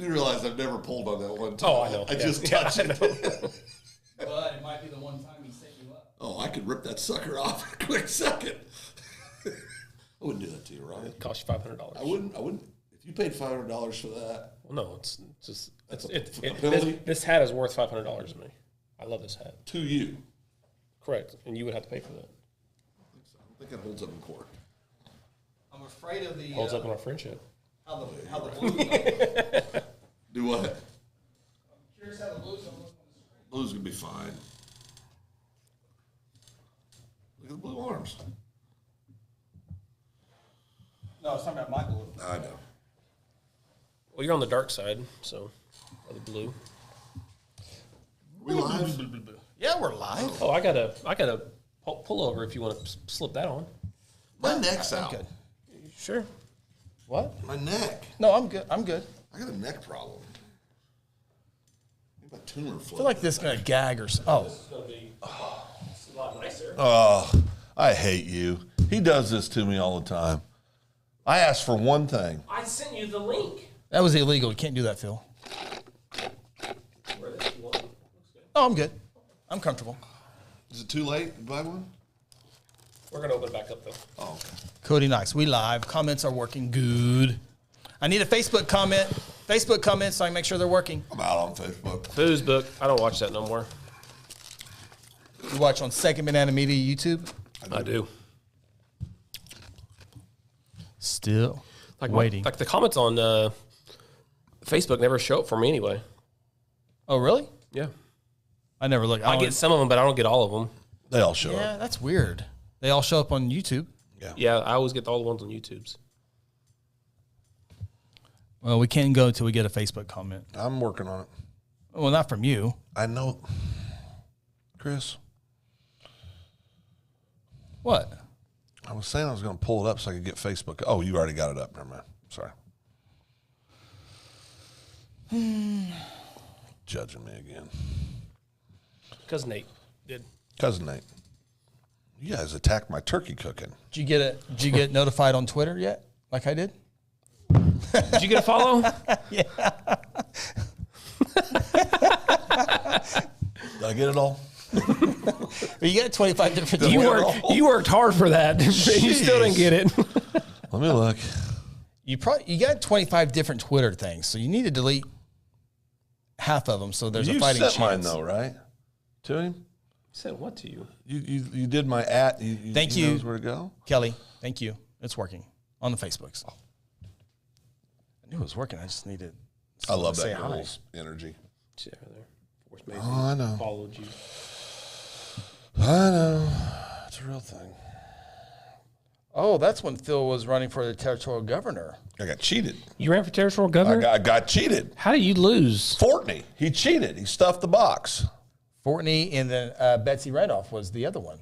You realize I've never pulled on that one time. Oh, I know. I just touched it. But it might be the one time he set you up. Oh, I could rip that sucker off in a quick second. I wouldn't do that to you, Ronnie. It cost you $500. I wouldn't. If you paid $500 for that. Well, no, it's just That's a penalty? This hat is worth $500 to me. I love this hat. To you. Correct, and you would have to pay for that. I think it holds up in court. I'm afraid of the Holds up in our friendship. how the blue goes. Do what? I'm curious how the blue's gonna look on the screen. Blue's gonna be fine. Look at the blue arms. No, it's talking about my blue. I know. Well, you're on the dark side, so of the blue. We live? Yeah, we're live. Oh, I got a pull over if you want to slip that on. My neck's out. Good. Sure. What? My neck. No, I'm good. I'm good. I got a neck problem. I think my tumor I flipped. feel like this is gonna gag or oh. It's going to be a lot nicer. Oh, I hate you. He does this to me all the time. I asked for one thing. I sent you the link. That was illegal. You can't do that, Phil. Oh, I'm good. I'm comfortable. Is it too late to buy one? We're going to open it back up, though. Oh, okay. Cody Nice. We live. Comments are working good. I need a Facebook comment. Facebook comments so I can make sure they're working. I'm out on Facebook. Foos book. I don't watch that no more. You watch on Second Banana Media YouTube? I do. Still Like waiting. Like the comments on Facebook never show up for me anyway. Oh, really? Yeah. I never look. I get some of them, but I don't get all of them. They all show Yeah, up. that's weird. They all show up on YouTube. Yeah, I always get all the ones on YouTube's. Well, we can't go until we get a Facebook comment. I'm working on it. Well, not from you. I know. Chris, What? I was saying I was going to pull it up so I could get Facebook. Oh, you already got it up. Never mind. Sorry. Judging me again. Because Nate did. Cousin Nate. You guys attacked my turkey cooking. Did you get it? Did you get notified on Twitter yet? Like I did? Did you get a follow? Did I get it all? You got 25 different. You worked hard for that. You still didn't get it. Let me look. You got 25 different Twitter things, so you need to delete half of them. So there's You a fighting sent chance. mine though, right? To him. Said what to you? You did my at. Thank he you. knows where to go. Kelly, thank you. It's working on the Facebooks. I knew it was working. I just needed. I love say that hi. girl's energy. Yeah, there. Force maybe I know. followed you. I know. It's a real thing. Oh, that's when Phil was running for the territorial governor. I got cheated. You ran for territorial governor? I got cheated. How do you lose? Fortney. He cheated. He stuffed the box. Fortney and then Betsy Randolph was the other one.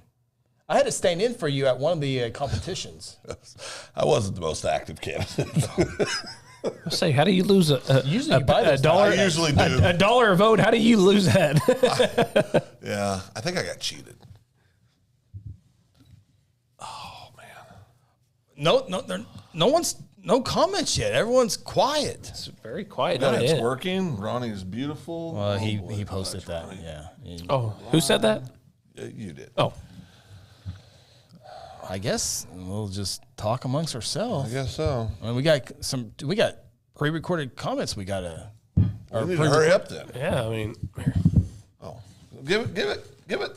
I had to stand in for you at one of the competitions. I wasn't the most active candidate. Say, how do you lose Usually you buy a those dollar? I usually do. A dollar a vote. How do you lose that? Yeah, I think I got cheated. Oh man. No comments yet. Everyone's quiet. It's very quiet. No, on it's it. working. Ronnie's beautiful. Well, he boy, posted gosh, that. Ronnie. Yeah. Oh, who said that? Yeah, you did. Oh, I guess we'll just talk amongst I ourselves. guess so. I mean, we got pre-recorded comments. We gotta. We need to hurry up then. yeah. I mean, here. Oh, give it.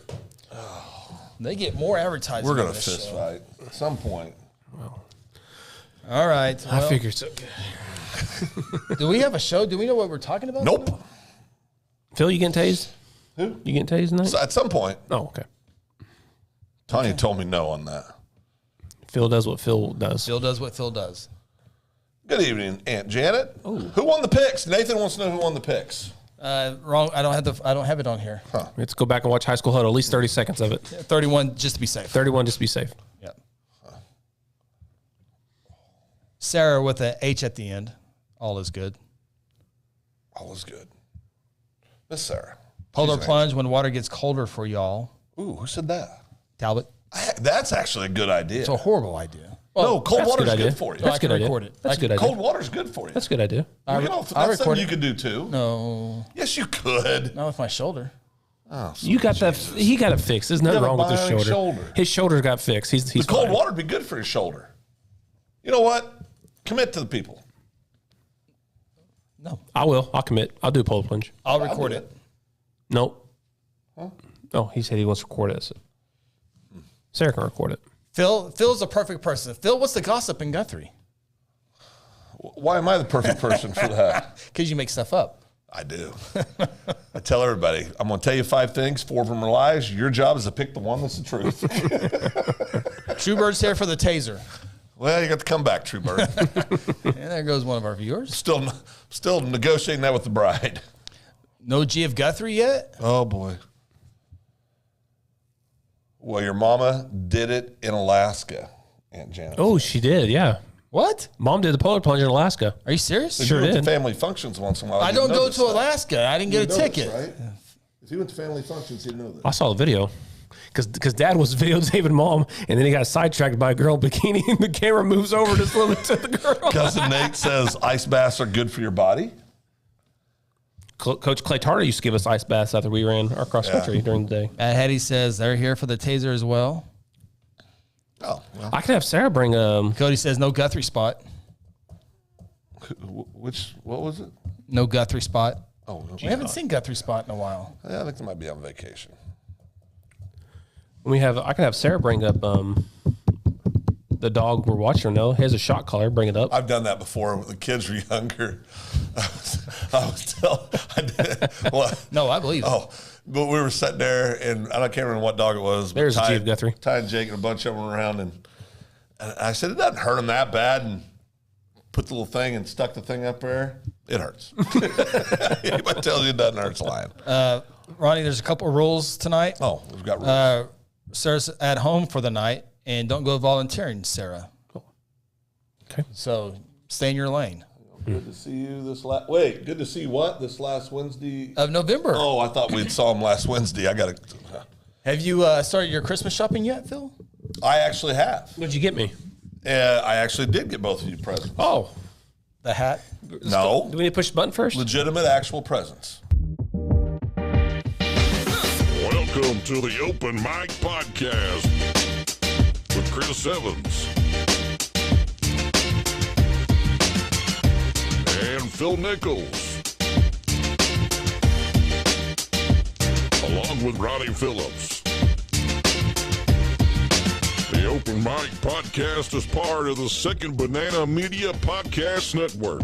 They get more advertising. We're on gonna this fist show. fight at some point. All right. I well, figure so. Do we have a show? Do we know what we're talking about? Nope. Phil, you getting tased? Who? You getting tased tonight? So at some point, Oh, okay. Tanya told me no on that. Phil does what Phil does. Phil does what Phil does. Good evening, Aunt Janet. Who won the picks? Nathan wants to know who won the picks. Wrong. I don't have it on here. Let's go back and watch High School Huddle. At least 30 seconds of it. 31, just to be safe. 31, just be safe. Yep. Sarah with a H at the end. All is good. All is good. Miss Sarah. Polar plunge when water gets colder for y'all. Ooh, who said that? Talbot. That's actually a good idea. It's a horrible idea. No, cold That's a water's good idea. good for you. No, I That's a can good idea. record it. That's a good idea. Cold water's good for you. That's a good idea. I that's record something you it. could do too. No, Yes, you could. not with my shoulder. Oh, You got that. He got it fixed. There's nothing got a wrong with his bionic shoulder. shoulder. His shoulder got fixed. He's The cold fine. water would be good for his shoulder. You know what? Commit to the people. No, I will. I'll commit. I'll do a pole plunge. I'll record it. Nope. Oh, he said he wants to record it. So. Sarah can record it. Phil's a perfect person. Phil, what's the gossip in Guthrie? Why am I the perfect person for that? Because you make stuff up. I do. I tell everybody, I'm going to tell you 5 things. 4 of them are lies. Your job is to pick the one that's the truth. Truebird's here for the taser. Well, you got the comeback, Truebird. And there goes one of our viewers. Still negotiating that with the bride. No G of Guthrie yet? Oh, boy. Well, your mama did it in Alaska, Aunt Janet. Oh, she did. Yeah. What? Mom did the polar plunge in Alaska. Are you serious? Sure You went did. to family functions once in a while. I You don't know go this to stuff. Alaska. I didn't get a You know this, ticket. right? If you went to family functions, you'd know this. I saw the video because Dad was videotaping Mom, and then he got sidetracked by a girl in bikini, and the camera moves over just a little bit to the girl. Cousin Nate says ice baths are good for your body. Coach Clay Tarter used to give us ice baths after we ran our cross country during the day. Matt Hetty says they're here for the taser as well. Oh, well. I could have Sarah bring Cody says no Guthrie spot. What was it? No Guthrie spot. Oh, no. We haven't seen Guthrie spot in a while. Yeah, I think they might be on vacation. I can have Sarah bring up the dog we're watching. No, he has a shot collar. Bring it up. I've done that before when the kids were younger. No, I believe it. Oh, but we were sitting there, and I can't remember what dog it was. But There's Chief Guthrie. Ty and Jake and a bunch of them around, and I said, it doesn't hurt him that bad, and put the little thing and stuck the thing up there. It hurts. Anybody tells you it doesn't hurt, it's lying. Ronnie, there's a couple of rules tonight. Oh, we've got rules. Sarah's at home for the night, and don't go volunteering, Sarah. Cool. Okay. So stay in your lane. Good to see you good to see you what? This last Wednesday? Of November. Oh, I thought we'd saw him last Wednesday. Have you started your Christmas shopping yet, Phil? I actually have. What'd you get me? I actually did get both of you presents. Oh, The hat? No. do we need to push the button first? Legitimate, actual presents. Welcome to the Open Mic Podcast with Chris Evans and Phil Nichols, along with Ronnie Phillips. The Open Mic Podcast is part of the Second Banana Media Podcast Network.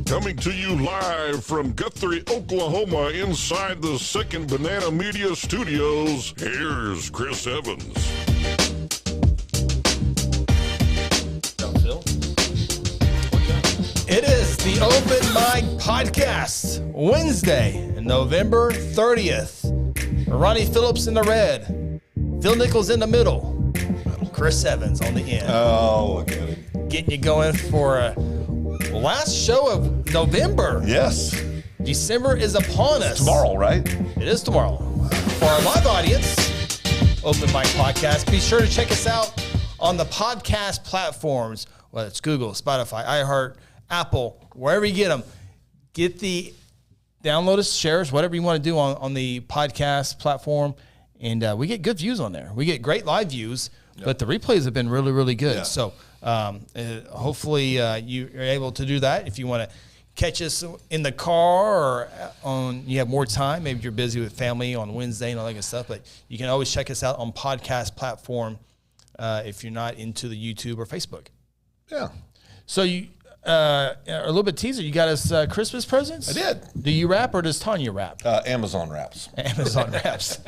Coming to you live from Guthrie, Oklahoma, inside the Second Banana Media Studios, here's Chris Evans. It is the Open Mic Podcast, Wednesday, November 30th. Ronnie Phillips in the red, Phil Nichols in the middle, Chris Evans on the end. Oh, look at him. Getting you going for last show of November. Yes. December is upon us. Tomorrow, right? It is tomorrow. For our live audience, Open Mic Podcast, be sure to check us out on the podcast platforms, whether it's Google, Spotify, iHeart, Apple, wherever you get them. Get the download us, shares, whatever you want to do on the podcast platform. And we get good views on there. We get great live views, but the replays have been really, really good. Yeah. So hopefully you are able to do that. If you want to catch us in the car or you have more time, maybe you're busy with family on Wednesday and all that good stuff, but you can always check us out on podcast platform if you're not into the YouTube or Facebook. Yeah. So you a little bit teaser. You got us Christmas presents? I did. Do you wrap or does Tanya wrap? Amazon wraps. Amazon wraps.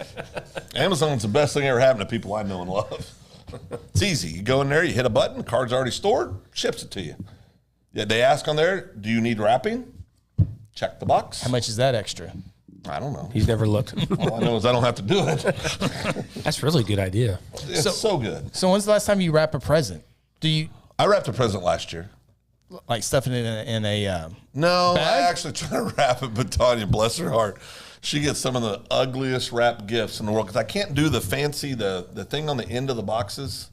Amazon's the best thing ever happened to people I know and love. It's easy. You go in there, you hit a button, card's already stored, ships it to you. Yeah, they ask on there, do you need wrapping? Check the box. How much is that extra? I don't know. He's never looked. All I know is I don't have to do it. That's really a good idea. It's so good. So when's the last time you wrap a present? Do you I wrapped a present last year. like stuff it in a No, bag? I actually try to wrap it, but Tanya, bless her heart, she gets some of the ugliest wrapped gifts in the world because I can't do the fancy, the thing on the end of the boxes.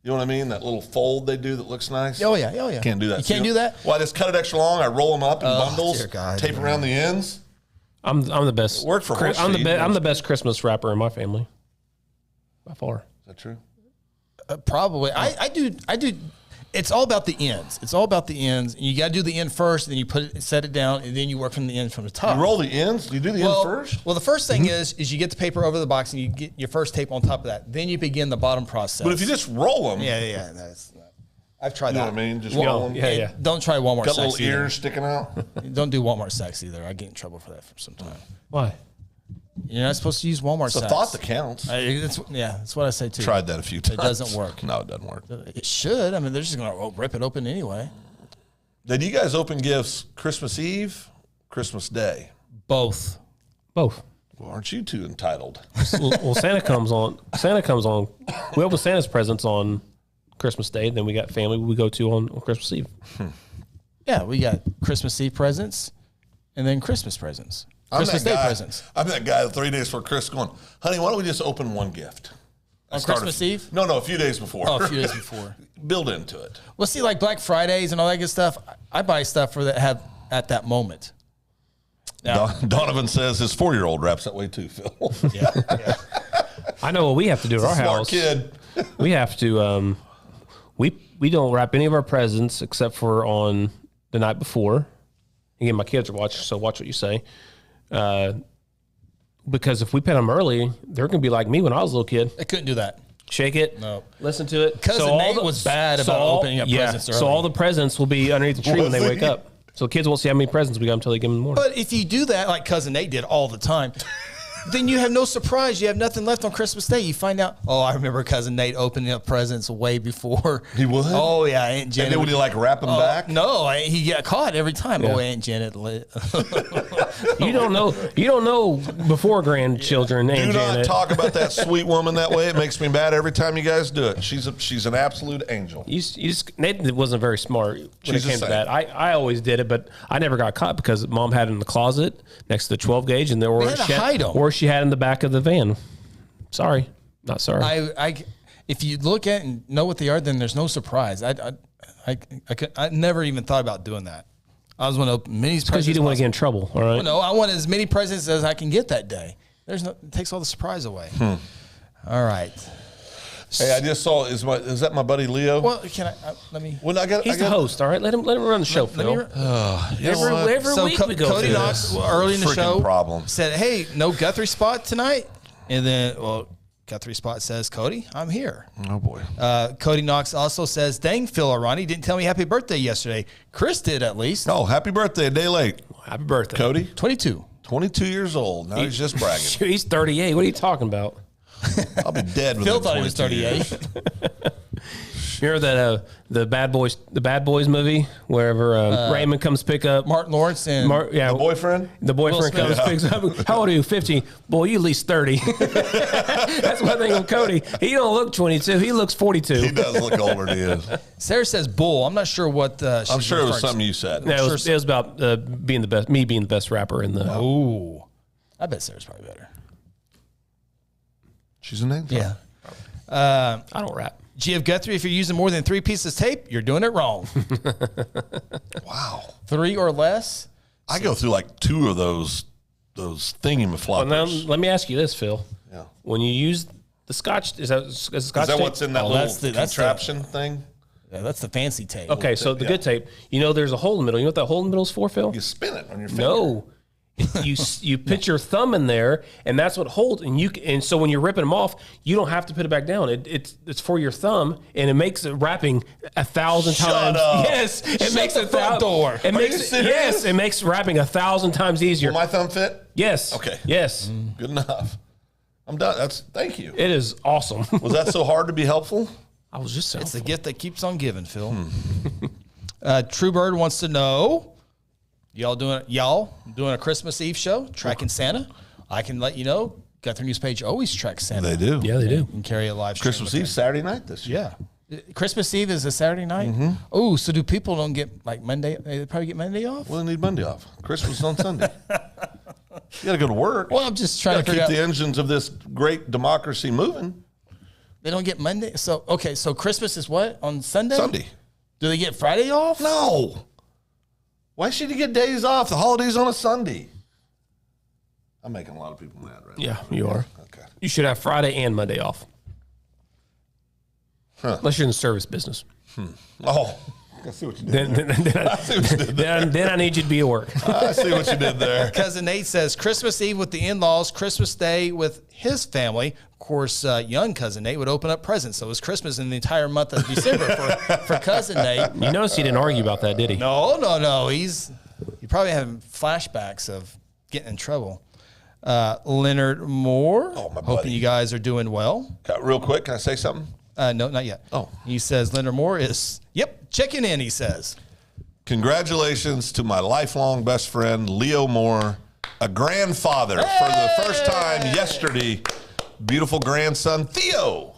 You know what I mean? That little fold they do that looks nice. Oh yeah. Can't do that. You can't do that? Well, I just cut it extra long. I roll them up in bundles, dear God, tape around the ends. I'm the best. Work for horse I'm feed. the best Christmas wrapper in my family, by far. Is that true? Probably. I do. It's all about the ends. It's all about the ends. You got to do the end first, and then you set it down, and then you work from the end from the top. You roll the ends? You do the end first? Well, the first thing is you get the paper over the box, and you get your first tape on top of that. Then you begin the bottom process. But if you just roll them, yeah, I've tried you know that. what I mean? Just Yeah, roll them. yeah. Don't try Walmart Got sex little either. ears sticking out. Don't do Walmart sex either. I get in trouble for that for some time. Why? You're not supposed to use Walmart It's a sex. thought that counts. That's what I say too. Tried that a few times. It doesn't work. No, it doesn't work. It should. I mean, they're just going to rip it open anyway. Did you guys open gifts Christmas Eve, Christmas Day? Both. Both. Well, aren't you two entitled? Well, Santa comes on. We open Santa's presents on Christmas Day. Then we got family we go to on Christmas Eve. Yeah, we got Christmas Eve presents and then Christmas presents. Christmas Day presents. I'm that guy 3 days before Christmas going, honey, why don't we just open one gift? On Christmas Eve? No, a few days before. Oh, a few days before. Build into it. Well, see, like Black Fridays and all that good stuff, I buy stuff for that have at that moment. Now, Donovan says his 4-year-old wraps that way too, Phil. yeah. I know what we have to do at our Smart house. kid. We have to. We don't wrap any of our presents except for on the night before. Again, my kids are watching, so watch what you say. Because if we pay them early, they're going to be like me when I was a little kid. I couldn't do that. Shake it. No. Listen to it. Cousin Nate was bad about opening up presents early. So all the presents will be underneath the tree when they Was wake he? up. So kids won't see how many presents we got until they give them in the morning. But if you do that, like Cousin Nate did all the time, then you have no surprise. You have nothing left on Christmas Day. You find out, I remember Cousin Nate opening up presents way before. He would? Oh, yeah. Aunt Janet. And then would he like wrap them back? No, he got caught every time. Yeah. Oh, Aunt Janet. You don't know before grandchildren. Do and not Janet. talk about that sweet woman that way. It makes me mad every time you guys do it. She's an absolute angel. Nathan wasn't very smart when She's it came the to that. I always did it, but I never got caught because Mom had it in the closet next to the 12 gauge, and had to hide 'em. or she had it in the back of the van. Sorry, not sorry. If you look at and know what they are, then there's no surprise. I never even thought about doing that. I was want to open many presents. Because you didn't want to get in trouble, all right? No, I want as many presents as I can get that day. It takes all the surprise away. All right. Hey, I just saw, is that my buddy Leo? Well, can I let me? Well, He's the host, all right? Let him run the show, Phil. Every week we go Cody through Knox this. early in the Freaking show problem. said, "Hey, no Guthrie spot tonight," and then Guthrie spot says, "Cody, I'm here." Oh, boy. Cody Knox also says, "Dang, Phil or Ronnie didn't tell me happy birthday yesterday. Chris did at least. Oh, happy birthday, a day late. Happy birthday. Cody, 22. 22 years old. Now he's just bragging. He's 38. What are you talking about? I'll be dead within Phil thought he was 22 years. 38. Remember that the Bad Boys movie, wherever Raymond comes pick up Martin Lawrence and The boyfriend? The boyfriend Will comes, picks up. How old are you? 50. Boy, you at least 30. That's one thing with Cody. He don't look 22. He looks 42. He does look older than he is. Sarah says bull. I'm not sure what. I'm sure it was something you said. No, it was about being the best. Me being the best rapper in the. Ooh, I bet Sarah's probably better. She's a name? Yeah. I don't rap. GF Guthrie, if you're using more than 3 pieces of tape, you're doing it wrong. Wow. 3 or less. I go through like 2 of those thingy-mafloppers. Well, now, let me ask you this, Phil. Yeah. When you use the Scotch, is Scotch tape? what's in that little contraption thing? Yeah, that's the fancy tape. Okay, so the good tape. You know, there's a hole in the middle. You know what that hole in the middle is for, Phil? You spin it on your finger. No. You put your thumb in there, and that's what holds. And so when you're ripping them off, you don't have to put it back down. It's for your thumb, and it makes it wrapping 1,000 times. up. Yes, it Shut makes the front door. It Are makes you it, serious? yes, it makes wrapping 1,000 times easier. Will my thumb fit? Yes. Okay. Yes. Good enough. I'm done. Thank you. It is awesome. Was that so hard to be helpful? I was just saying. It's the gift that keeps on giving, Phil. Truebird wants to know, y'all doing a Christmas Eve show, tracking Santa? I can let you know, Guthrie News page always tracks Santa. They do. Yeah, they do. And carry a live stream. Christmas Eve, Saturday night this year. Yeah. Christmas Eve is a Saturday night? Oh, so do people don't get like Monday? They probably get Monday off? Well, they need Monday off. Christmas is on Sunday. You got to go to work. Well, I'm just trying Got to to keep figure the out. engines of this great democracy moving. They don't get Monday. So Christmas is what on Sunday? Sunday. Do they get Friday off? No. Why should you get days off? The holiday's on a Sunday. I'm making a lot of people mad right now. Yeah, you are. Okay. You should have Friday and Monday off. Unless you're in the service business. Oh, I see what you did there. Then I need you to be at work. I see what you did there. Cousin Nate says Christmas Eve with the in-laws, Christmas Day with his family. Of course, young Cousin Nate would open up presents. So it was Christmas in the entire month of December for Cousin Nate. You notice he didn't argue about that, did he? No. He's probably having flashbacks of getting in trouble. Leonard Moore. Oh, my buddy. Hoping you guys are doing well. Real quick, can I say something? No, not yet. Oh. He says Leonard Moore is, checking in, he says. Congratulations to my lifelong best friend, Leo Moore, a grandfather for the first time yesterday. Beautiful grandson, Theo.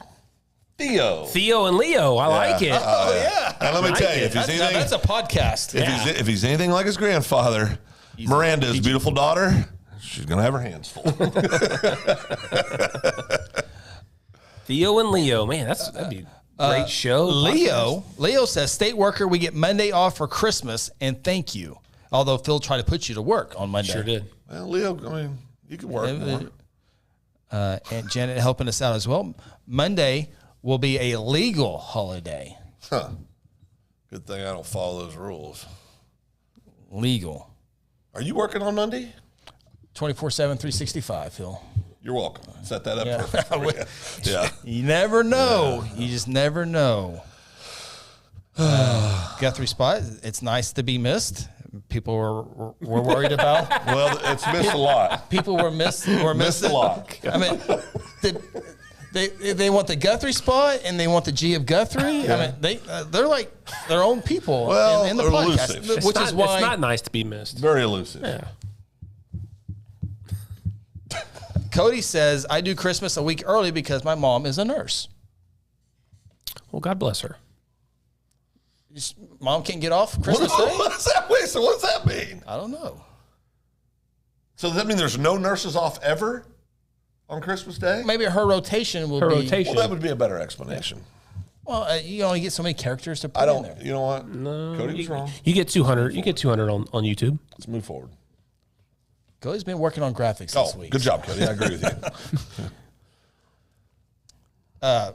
Theo and Leo. I like it. Yeah. And let me tell you, if he's Now anything, that's a podcast. if he's anything like his grandfather, Miranda, his beautiful daughter, she's going to have her hands full. Theo and Leo. Man, that'd be a great show. Leo says, state worker, we get Monday off for Christmas, and thank you. Although Phil tried to put you to work on Monday. Sure did. Well, Leo, I mean, you can work more. And Janet helping us out as well. Monday will be a legal holiday. Huh. Good thing I don't follow those rules. Legal. Are you working on Monday? 24/7, 365, Phil. You're welcome. Set that up Yeah. perfect for you. Yeah. You never know. Yeah. You just never know. Guthrie spot. It's nice to be missed. People were worried about. Well, it's missed a lot. People were missed a lot. I mean, they want the Guthrie spot and they want the G of Guthrie. Yeah. I mean, they're like their own people in the podcast, elusive. which is why it's not nice to be missed. Very elusive. Yeah. Cody says, I do Christmas a week early because my mom is a nurse. Well, God bless her. Mom can't get off Christmas Day? Wait, so what does that mean? I don't know. So does that mean there's no nurses off ever on Christmas Day? Maybe her rotation will be. Well, that would be a better explanation. Well, you only get so many characters to put in there. You know what? No. Cody was wrong. You get 200. You get 200 on YouTube. Let's move forward. Cody's been working on graphics this week. Good job, Cody. I agree with you.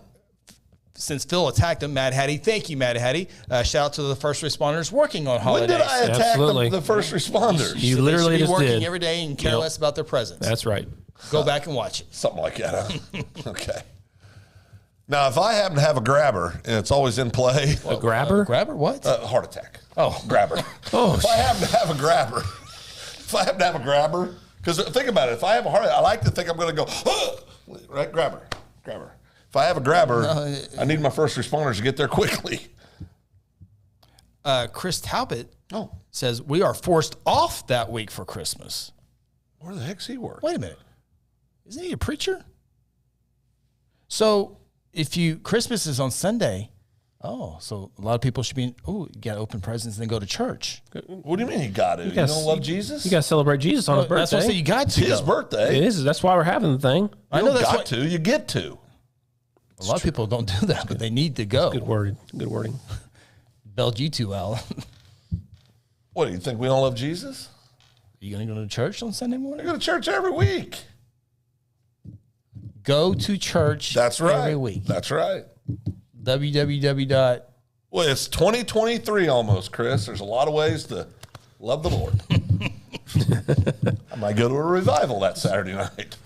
Since Phil attacked him, Mad Hattie, thank you, Mad Hattie. Shout out to the first responders working on holidays. When did I attack the first responders? You literally just did. Working every day and care less about their presence. That's right. Go back and watch it. Something like that. Huh? Okay. Now, if I happen to have a grabber and it's always in play, a grabber? Grabber? What? Heart attack. Oh, grabber. Oh, if I happen to have a grabber, because think about it. If I have a heart attack, I like to think I'm going to go, right? Grabber. If I have a grabber, I need my first responders to get there quickly. Chris Talbot says, we are forced off that week for Christmas. Where the heck's he work? Wait a minute. Isn't he a preacher? So Christmas is on Sunday. Oh, so a lot of people should be, you got to open presents and then go to church. What do you mean you got to? You don't love Jesus? You got to celebrate Jesus on his birthday. That's what I said, you got to. It's his birthday. It is. That's why we're having the thing. I know that's to. You get to. A lot of people don't do that, but they need to go. Good wording. Good wording. Belled you two, Alan. What, do you think we don't love Jesus? Are you going to go to church on Sunday morning? I go to church every week. Go to church every week. That's right. www. Well, it's 2023 almost, Chris. There's a lot of ways to love the Lord. I might go to a revival that Saturday night.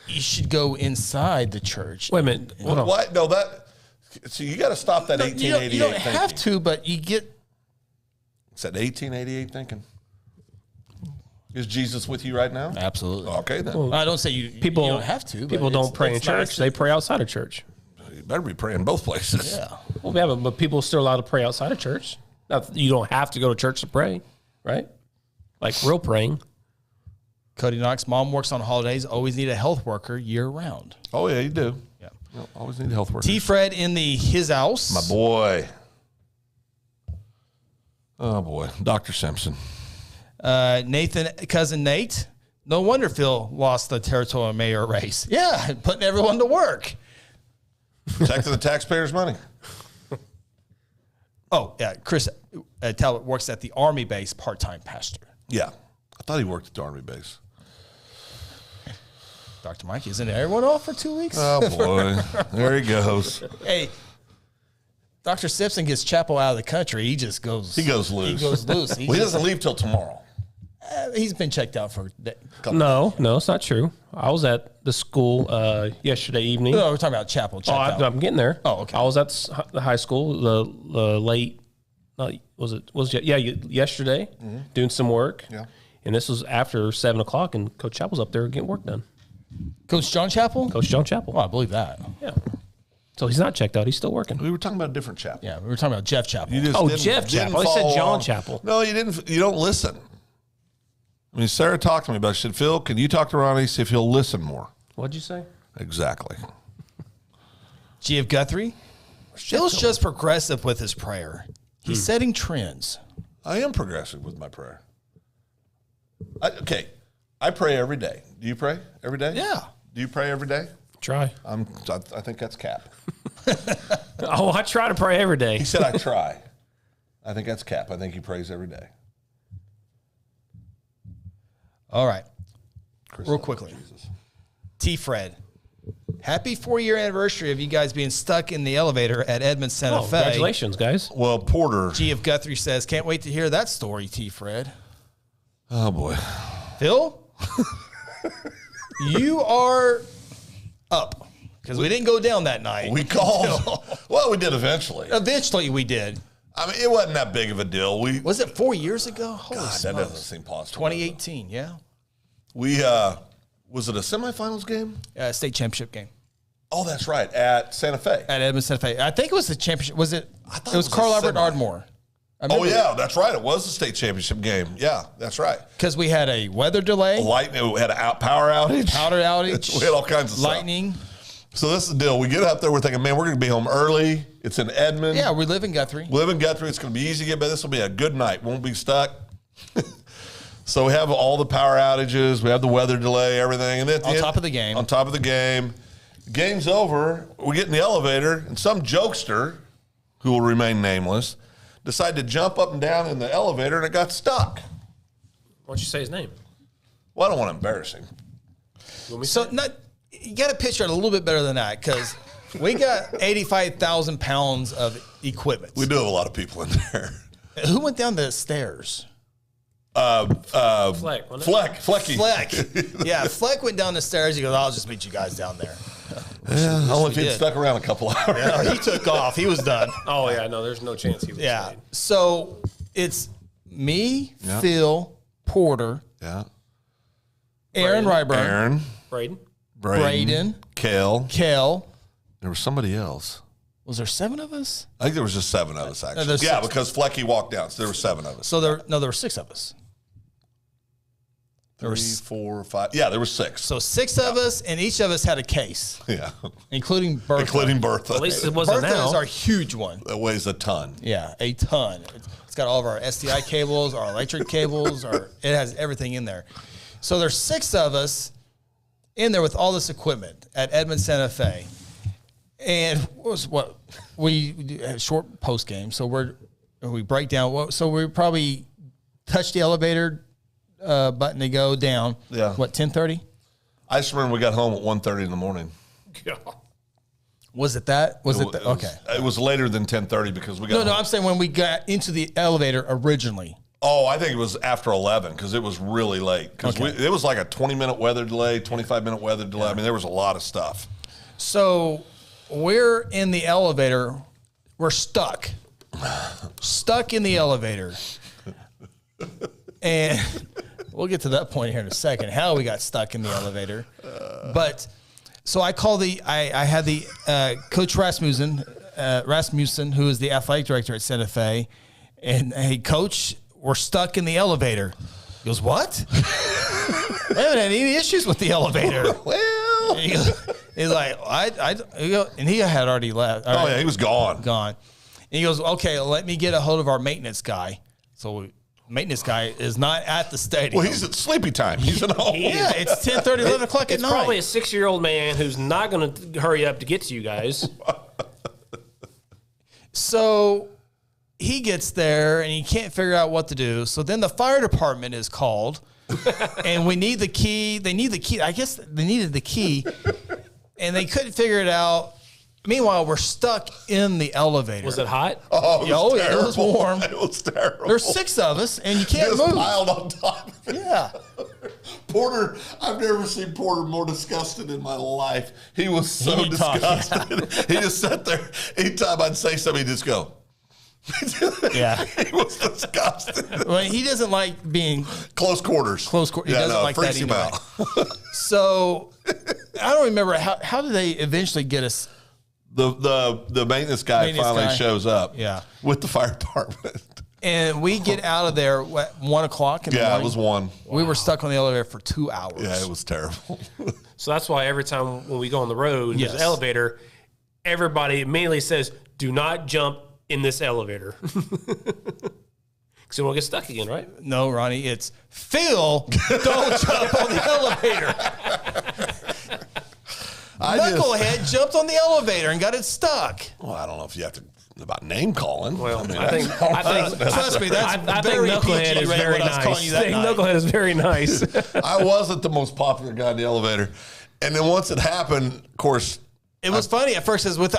You should go inside the church. Wait a minute. What? No, so you got to stop that 1888 You don't have to, but you get. Is that 1888 thinking? Is Jesus with you right now? Absolutely. Okay, then. Well, I don't say you don't have to. People don't pray in church. They pray outside of church. You better be praying both places. Yeah. Well, yeah, but people are still allowed to pray outside of church. Now, you don't have to go to church to pray, right? Like real praying. Cody Knox, mom works on holidays, always need a health worker year round. Oh, yeah, you do. Yeah. You always need a health worker. T-Fred in his house. My boy. Oh, boy. Dr. Simpson. Nathan, cousin Nate. No wonder Phil lost the territorial mayor race. Yeah, putting everyone to work. Protecting the taxpayers' money. Oh, yeah. Chris Talbot works at the Army base, part-time pastor. Yeah. I thought he worked at the Army base. Dr. Mike, isn't everyone off for 2 weeks? Oh, boy. There he goes. Hey, Dr. Simpson gets Chapel out of the country. He just goes. He goes loose. He goes loose. He doesn't leave till tomorrow. He's been checked out for a day. No, it's not true. I was at the school yesterday evening. No, we're talking about Chapel. I'm getting there. Oh, okay. I was at the high school, the late, yesterday, doing some work. Yeah. And this was after 7 o'clock, and Coach Chappell's up there getting work done. Coach John Chapel? Coach John Chappell. Oh, I believe that. Yeah. So he's not checked out. He's still working. We were talking about a different chapel. Yeah, we were talking about Jeff Chapel. Jeff Chapel. I said John Chapel. No, you didn't. You don't listen. I mean, Sarah talked to me about it. She said, Phil, can you talk to Ronnie, see if he'll listen more? What'd you say? Exactly. G.F. Guthrie? Phil's just progressive with his prayer. He's setting trends. I am progressive with my prayer. I pray every day. Do you pray every day? Yeah. Do you pray every day? Try. I think that's cap. Oh, I try to pray every day. He said I try. I think that's cap. I think he prays every day. All right. Chris, Real quickly. T-Fred. Happy 4-year anniversary of you guys being stuck in the elevator at Edmond Santa Fe. Congratulations, guys. Well, Porter. G.F. Guthrie says, can't wait to hear that story, T-Fred. Oh, boy. Phil? You are up. Because we didn't go down that night. We called. Well, we did eventually. Eventually we did. I mean, it wasn't that big of a deal. Was it 4 years ago? Holy God, that smokes. doesn't seem possible. 2018, yeah. We, was it a semifinals game? State championship game. Oh, that's right. At Santa Fe. At Edmond Santa Fe. I think it was the championship. Was it? I thought It was it was Carl a Albert semi. Ardmore. Oh, yeah, that's right. It was the state championship game. Yeah, that's right. Because we had a weather delay, Lightning, we had a power outage. powder outage, We had all kinds of stuff. lightning. So this is the deal. We get up there, we're thinking, man, we're going to be home early. It's in Edmond. Yeah, we live in Guthrie. We live in Guthrie. It's going to be easy to get by. This will be a good night. Won't be stuck. So we have all the power outages. We have the weather delay, everything. And then at the On end- top of the game. On top of the game. Game's over. We get in the elevator, and some jokester, who will remain nameless, decided to jump up and down in the elevator, and it got stuck. Why don't you say his name? Well, I don't want to embarrass him. So you got to picture it a little bit better than that because we got 85,000 pounds of equipment. We do have a lot of people in there. Who went down the stairs? Fleck. wasn't it? Flecky. Fleck. Yeah, Fleck went down the stairs. He goes, I'll just meet you guys down there. Yeah, only if he'd did. stuck around a couple hours. Yeah, he took off. He was done. Oh, yeah. No, there's no chance he was. Yeah. stayed. So it's me, Yeah. Phil, Porter, Yeah. Aaron Ryburn, Aaron. Braden. Braden, Kale. Kel. There was somebody else. Was there 7 of us? I think there was just 7 of us, actually. there's Yeah, 6. because Flecky walked down, so there were 7 of us. So there were 6 of us. 3, 4, 5. Yeah, there were 6. So 6 of us, and each of us had a case, Yeah. including Bertha. Including Bertha. At least it wasn't Bertha now. is our huge one. That weighs a ton. Yeah, a ton. It's got all of our STI cables, our electric cables, it has everything in there. So there's 6 of us in there with all this equipment at Edmond Santa Fe. And we do a short post game, so we break down. So we probably touch the elevator button to go down. Yeah. 10:30? I just remember we got home at 1:30 in the morning. Was it that? Okay. It was later than 10:30 because we got No, home. I'm saying when we got into the elevator originally. Oh, I think it was after 11 because it was really late. Because it was like a 20-minute weather delay, 25-minute weather delay. I mean, there was a lot of stuff. So we're in the elevator. We're stuck. Stuck in the elevator. And we'll get to that point here in a second, how we got stuck in the elevator. But so I had the Coach Rasmussen, who is the athletic director at Santa Fe. And, hey, Coach, we're stuck in the elevator. He goes, what? We haven't had any issues with the elevator. Well, He's like, and he had already left. yeah, he was gone. Gone. And he goes, okay, let me get a hold of our maintenance guy. So maintenance guy is not at the stadium. Well, he's at sleepy time. He's at home. Yeah, it's 10:30, 11 o'clock at It's night. probably a 6-year-old man who's not going to hurry up to get to you guys. So he gets there and he can't figure out what to do. So then the fire department is called and we need the key. They need the key. I guess they needed the key and they couldn't figure it out. Meanwhile, we're stuck in the elevator. Was it hot? Oh, It was warm. It was terrible. There's 6 of us and you can't Just move. piled on top of it. Yeah. Porter, I've never seen Porter more disgusted in my life. He was so He didn't talk, disgusted. He just sat there. Anytime I'd say something, he'd just go. Yeah. He was disgusted. Well, he doesn't like being Close quarters. He doesn't like freaks that him anyway. out. So I don't remember how did they eventually get us. The maintenance guy finally shows up. Yeah. With the fire department. And we get out of there at 1 o'clock in the morning. Yeah, it was 1. We were stuck on the elevator for 2 hours. Yeah, it was terrible. So that's why every time when we go on the road, Yes. there's an elevator, everybody immediately says, do not jump in this elevator. Because you won't get stuck again, right? No, Ronnie, it's Phil, don't jump on the elevator. Knucklehead jumped on the elevator and got it stuck. Well, I don't know if you have to about name calling. Well, I mean, I think Trust me, that's I think very Knucklehead PG is rated very what I was nice. calling you that I think night. Knucklehead is very nice. I wasn't the most popular guy in the elevator. And then once it happened, of course, It was funny at first. It was with,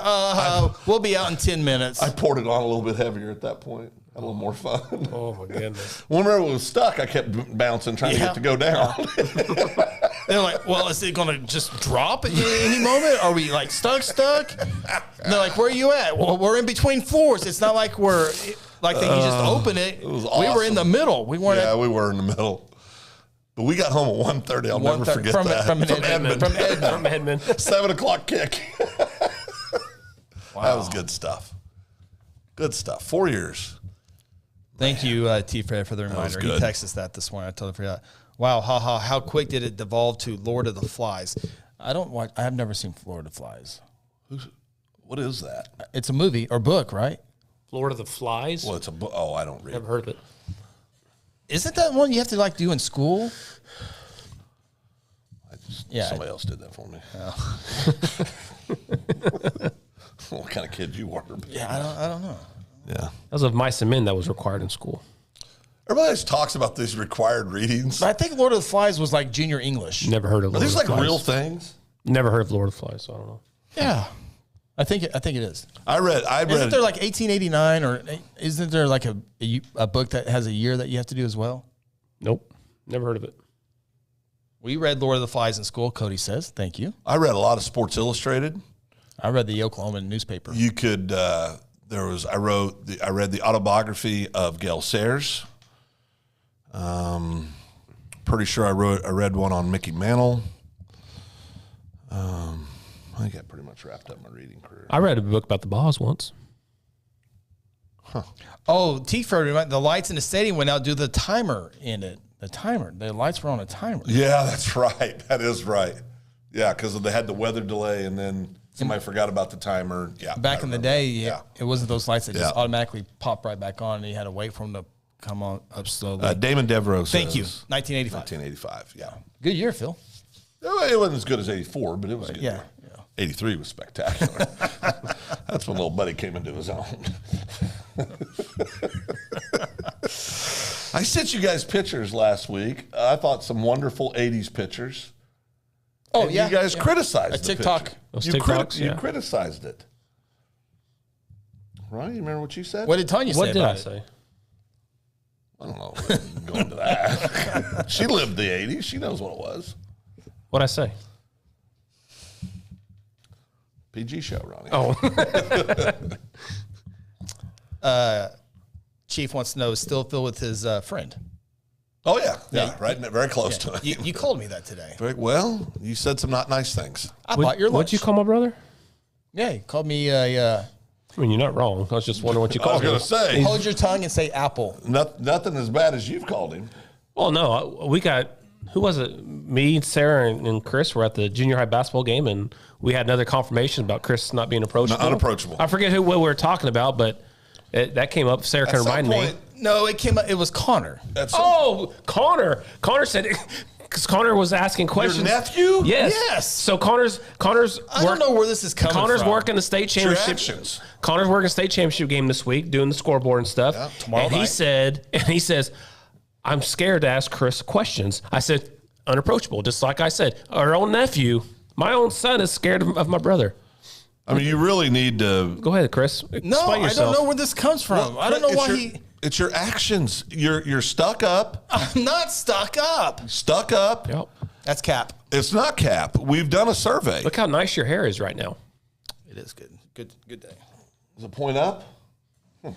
we'll be out in 10 minutes. I poured it on a little bit heavier at that point. Had a little more fun. Oh, my goodness. Whenever it was stuck, I kept bouncing, trying to get it to go down. They're like, well, is it going to just drop at any moment? Are we like stuck? And they're like, where are you at? Well, we're in between floors. It's not like we're like that. You just open it. It was We were in awesome. the middle. We weren't. Yeah, we were in the middle. But we got home at 1:30. I'll never 1:30 forget from- that. from Edmond. From Edmond. 7 o'clock kick. That was good stuff. Good stuff. 4 years. Thank you, T. Fred, for the reminder. He good. texted us that this morning. I totally forgot. Wow, how quick did it devolve to Lord of the Flies? I have never seen Lord of the Flies. What is that? It's a movie or book, right? Lord of the Flies? Well, it's a book. Oh, I don't read. Never heard of it. Isn't that one you have to like do in school? Yeah. Somebody else did that for me. What kind of kid you were? Yeah, I don't know. Yeah. That was of Mice and Men that was required in school. Everybody always talks about these required readings. But I think Lord of the Flies was like junior English. Never heard of Are Lord these of like the Flies. real things? Never heard of Lord of the Flies, so I don't know. Yeah, I think it is. I read. Isn't there like 1889 or isn't there like a book that has a year that you have to do as well? Nope. Never heard of it. We read Lord of the Flies in school. Cody says, "Thank you." I read a lot of Sports Illustrated. I read the Oklahoma newspaper. You could. I read the autobiography of Gail Sayers. Pretty sure I read one on Mickey Mantle. I think I pretty much wrapped up my reading career. I read a book about the Boss once. Oh, T-Ford, the lights in the stadium went out due to the timer in it. The lights were on a timer. Yeah, that's right. That is right. Yeah, because they had the weather delay, and then somebody forgot about the timer. Yeah, Back in the day, it wasn't those lights that just Yeah. automatically popped right back on, and you had to wait for them to come on up slowly. Damon Devereaux. Thank you. says 1985. 1985. Yeah, Good year, Phil. it wasn't as good as 84, but it was good. Yeah. 83 was spectacular. That's when little buddy came into his own. I sent you guys pictures last week. I thought some wonderful 80s pictures. Oh, And yeah. you guys yeah. criticized A the TikTok. picture. Those You TikToks, you yeah. criticized it. Right? You remember what you said? What did Tanya say What did about I it? say? I don't know. We can go into that. She lived the 80s. She knows what it was. What'd I say? PG show, Ronnie. Oh, Chief wants to know, is still Phil with his friend? Oh, yeah. Yeah, right. Very close to it. You called me that today. Very, well, you said some not nice things. I bought your lunch. what'd you call my brother? Yeah, you called me I mean, you're not wrong. I was just wondering what you I was called going him. to say, hold your tongue and say apple. nothing as bad as you've called him. Well, no, we got, who was it? Me, Sarah, and Chris were at the junior high basketball game, and we had another confirmation about Chris not being approachable. Unapproachable. I forget what we were talking about, but that came up. Sarah At can some remind me. point, No, it came up. It was Connor. Connor. Connor said, because Connor was asking questions. Your nephew? Yes. Yes. So Connor's. I don't know where this is coming Connor's from. working the state championship. actions. Connor's working state championship game this week, doing the scoreboard and stuff. Yeah, tomorrow and night. he says, I'm scared to ask Chris questions. I said, unapproachable, just like I said. Our own nephew, my own son, is scared of my brother. I mean, you really need to. Go ahead, Chris. No, Explain I yourself. don't know where this comes from. I don't know why It's your actions. You're stuck up. I'm not stuck up. Stuck up. Yep. That's cap. It's not Cap. We've done a survey. Look how nice your hair is right now. It is good. Good day. Does it point up?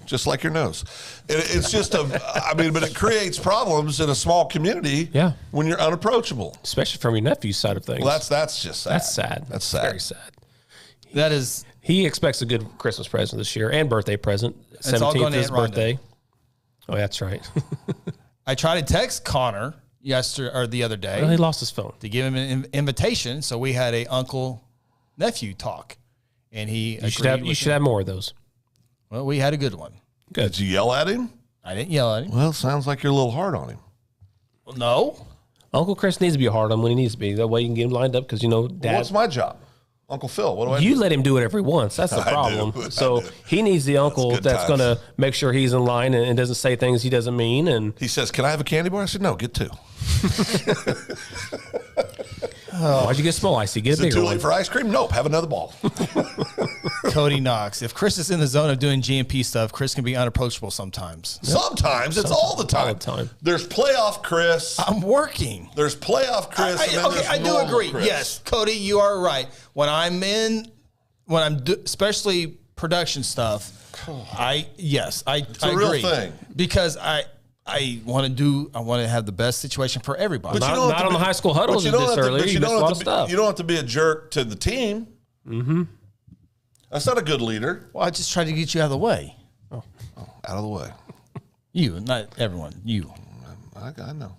Just like your nose. It's just but it creates problems in a small community. Yeah. When you're unapproachable. Especially from your nephew's side of things. Well, that's just sad. That's sad. That's sad. Very sad. That is. He expects a good Christmas present this year and birthday present. all 17th going to is his Aunt Rhonda. birthday. Oh, that's right. I tried to text Connor yesterday or the other day Well, he lost his phone. to give him an invitation. So we had a uncle nephew talk, and he You should have more of those. Well, we had a good one. Did you yell at him? I didn't yell at him. Well, sounds like you're a little hard on him. Well, no. Uncle Chris needs to be hard on him when he needs to be. That way you can get him lined up because, Dad. What's my job? Uncle Phil, what do I You do? let him do it every once. That's the I problem. do. So I do. he needs the uncle good that's times. going to make sure he's in line and doesn't say things he doesn't mean. And He says, "Can I have a candy bar?" I said, "No, get two." why'd you get small icy? Get Is a it bigger too one. late for ice cream? Nope. Have another ball. Cody Knox. If Chris is in the zone of doing GMP stuff, Chris can be unapproachable sometimes. Sometimes it's all the time. All the time. There's playoff Chris. I'm working. There's playoff Chris. and then there's I do normal agree. Chris. Yes, Cody, you are right. When I'm especially production stuff, I a real agree. thing. Because I want to have the best situation for everybody. But you Not- don't have not to on the high school huddles but you did don't have to- earlier. but You don't missed a lot have of to be- stuff. You don't have to be a jerk to the team. Mm-hmm. That's not a good leader. Well, I just tried to get you out of the way. Out of the way. You, not everyone. You. I know.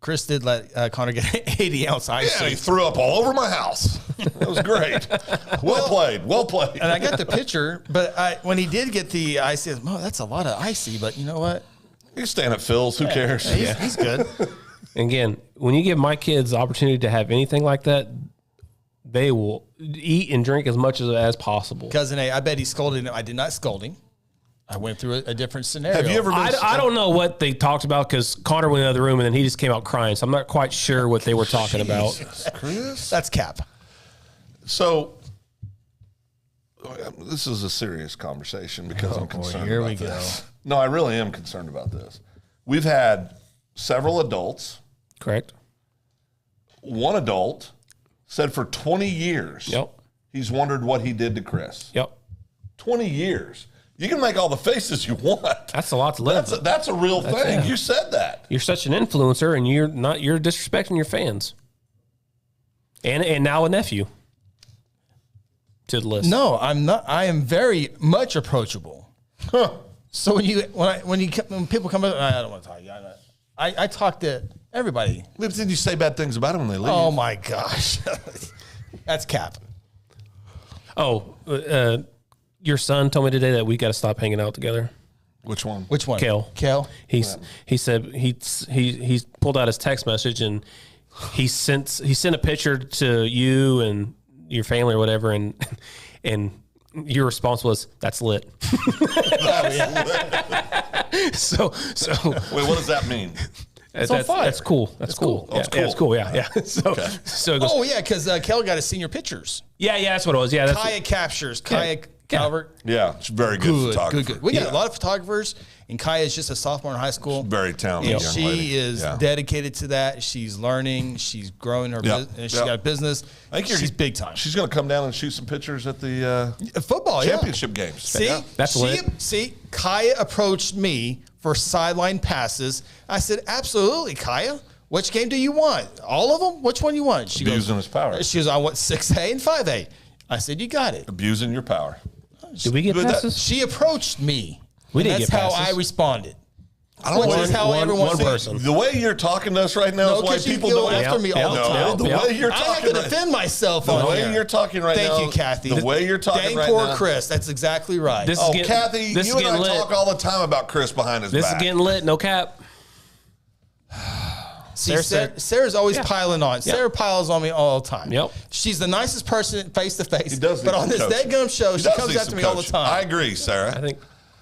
Chris did let Connor get 80-ounce ice. Yeah, he threw up all over my house. That was great. Well played. Well played. And I got the picture, but when he did get the ice, he says, "Oh, that's a lot of icy." But you know what? You stand at Phil's. Who cares? He's good. Again, when you give my kids the opportunity to have anything like that, they will eat and drink as much as possible. Cousin A, I bet he scolded him. I did not scold him. I went through a different scenario. Have you ever been? I don't know what they talked about because Connor went in the other room and then he just came out crying. So I'm not quite sure what they were talking about. Chris? That's cap. So, this is a serious conversation because I'm concerned here about we go. this. No, I really am concerned about this. We've had several adults. Correct? One adult said for 20 years Yep. he's wondered what he did to Chris. Yep. 20 years. You can make all the faces you want. That's a lot to live. That's a real thing. yeah. You said that. You're such an influencer and you're disrespecting your fans. And now a nephew to the list. No, I'm not. I am very much approachable. Huh. So when people come up, I don't want to talk. I talk to everybody. But then you say bad things about him when they leave. Oh my gosh, that's cap. Oh, your son told me today that we got to stop hanging out together. Which one? Which one? Kale. He said he pulled out his text message and he sent a picture to you and your family or whatever and your response was, "That's lit." So Wait, what does that mean? that's on fire. That's cool. That's cool. Oh, it's Yeah, it's cool. Yeah. So it goes, Oh yeah, because Kel got his senior pictures. yeah, that's what it was. Yeah, that's Kaya captures. Kaya Calvert. Yeah, it's very good photographer. Good. We got a lot of photographers, and Kaya is just a sophomore in high school. Very talented And young she lady. is Yeah. dedicated to that. She's learning. She's growing her Yeah. business. She's Yeah. got a business. I think She's big time. She's going to come down and shoot some pictures at the Football, championship games. See, Yeah. That's lit. See, Kaya approached me for sideline passes. I said, "Absolutely, Kaya. Which game do you want? All of them? Which one you want?" She Abusing his power. She goes, "I want 6A and 5A." I said, "You got it." Abusing your power. Did we get But that- passes? She approached me. We and didn't that's get how passes. I responded. I don't know. Which is how everyone one sees- person. The way you're talking to us right now No, is why because you people go don't after me all the Yep, time. The yep. way you're I have talking to right defend myself The on way here. you're talking right now. Thank you, Kathy. The way you're talking Dang right poor now. Chris. That's exactly right. This is Oh, getting- Kathy, this you is and I getting lit. talk all the time about Chris behind his This back. is getting lit. No cap. See, Sarah's always piling on. Sarah piles on me all the time. Yep. She's the nicest person face to face. He does need But on some this coaching. deadgum show, He she does comes need after some me all the coaching. time. I agree, Sarah. I think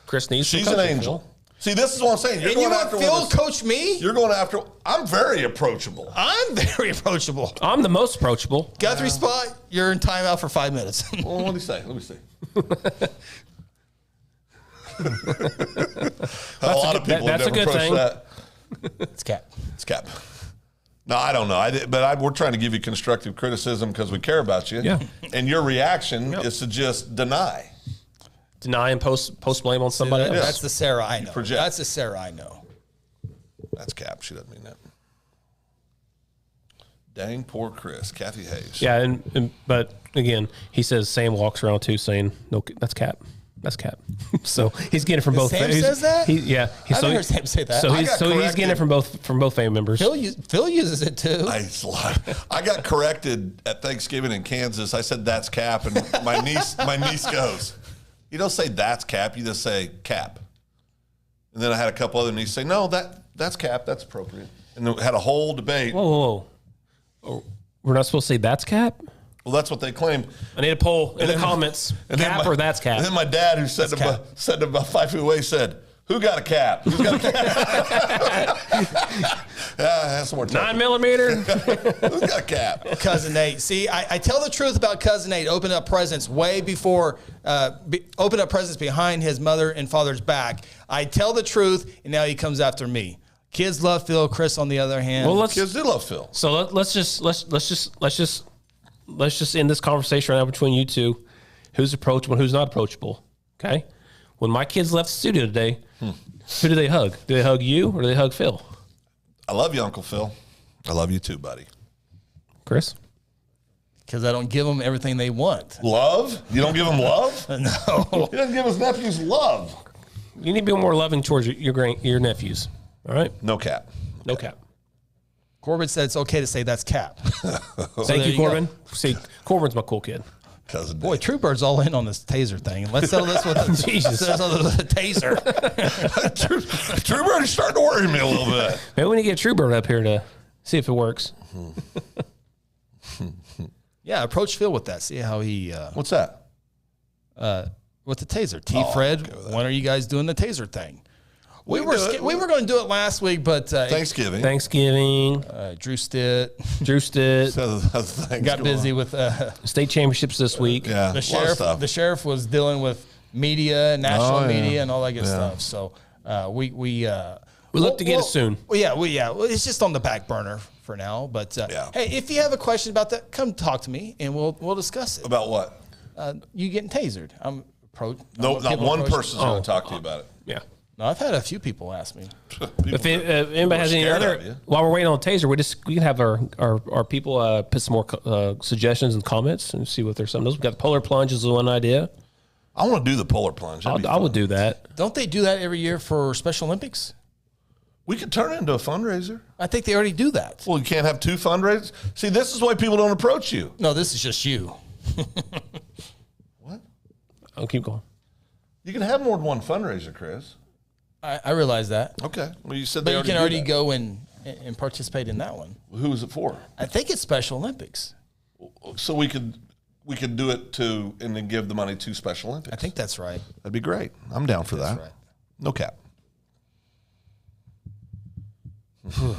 Chris needs some She's an coaching, angel. Phil. See, this is what I'm saying. You're And you going want after Phil one of to those- coach me? You're going after. I'm very approachable. I'm very approachable. I'm the most approachable. Guthrie spot, you're in timeout for 5 minutes. Well, what do you say? Let me see. A lot of people have that's a never good approached thing. that. It's Cap. It's Cap. No, I don't know. We're trying to give you constructive criticism because we care about you. Yeah. And your reaction is to just deny. Deny and post blame on somebody else. That's the Sarah I know. project. That's the Sarah I know. That's Cap. She doesn't mean that. Dang poor Chris. Kathy Hayes. Yeah, but again, he says Sam walks around too saying, "No, that's Cap, that's Cap." So he's getting it from both. Sam says that? I've never heard Sam say that. So I he's got getting corrected. it from both family members. Phil uses it too. I got corrected at Thanksgiving in Kansas. I said that's Cap, and my niece goes, "You don't say that's Cap. You just say Cap." And then I had a couple other nieces say, "No, that's Cap. That's appropriate." And then we had a whole debate. Whoa. Oh, we're not supposed to say that's Cap. Well, that's what they claimed. I need a poll in the then- comments. And then Cap or that's Cap. And then my dad, who said about 5 feet away, said, "Who got a cap? Who's got a cap?" That's more time. 9mm. Who's got a cap? Cousin Nate. See, I tell the truth about Cousin Nate. Open up presents way before, open up presents behind his mother and father's back. I tell the truth, and now he comes after me. Kids love Phil. Chris, on the other hand, Well, let's Kids do love Phil. so let's just end this conversation right now between you two. Who's approachable and who's not approachable? Okay. When my kids left the studio today, who do they hug? Do they hug you or do they hug Phil? I love you, Uncle Phil. I love you too, buddy. Chris? because I don't give them everything they want. Love? You don't give him love? No. He doesn't give his nephews love. You need to be more loving towards your nephews. All right? No cap. No cap. Corbin said it's okay to say that's Cap. Thank there you, you go. Corbin. See, Corbin's my cool kid. Cousin Boy, Dave. True Bird's all in on this taser thing. Let's settle this with a, Jesus. settle this with a taser. True Bird is starting to worry me a little bit. Maybe we need to get Truebird up here to see if it works. Yeah, approach Phil with that. See how he What's that? with the taser. Fred, when are you guys doing the taser thing? We were going to do it last week, but Thanksgiving. Thanksgiving, Drew Stitt Drew Stitt, So things got going busy on. with state championships this week. Yeah, the a lot of sheriff. stuff. The sheriff was dealing with media, national Oh, yeah. media, and all that good Yeah. stuff. So we look to get it soon. Well, it's just on the back burner for now. But Yeah. hey, if you have a question about that, come talk to me and we'll discuss it. About what? You getting tasered? No, not one person's going to talk to you about it. Yeah. No, I've had a few people ask me. If anybody has any scared of other, you. while we're waiting on the taser, we can have our people put some more suggestions and comments and see what there's some of those. We've got the polar plunge is one idea. I want to do the polar plunge. That'd be I would fun. do that. Don't they do that every year for Special Olympics? We could turn it into a fundraiser. I think they already do that. Well, you can't have two fundraisers. See, this is why people don't approach you. No, this is just you. What? I'll keep going. You can have more than one fundraiser, Chris. I realize that. Okay. Well, you said But they you can do already that. go and participate in that one. Who is it for? I think it's Special Olympics. So we could do it to and then give the money to Special Olympics. I think that's right. That'd be great. I'm down for that. right. No cap. That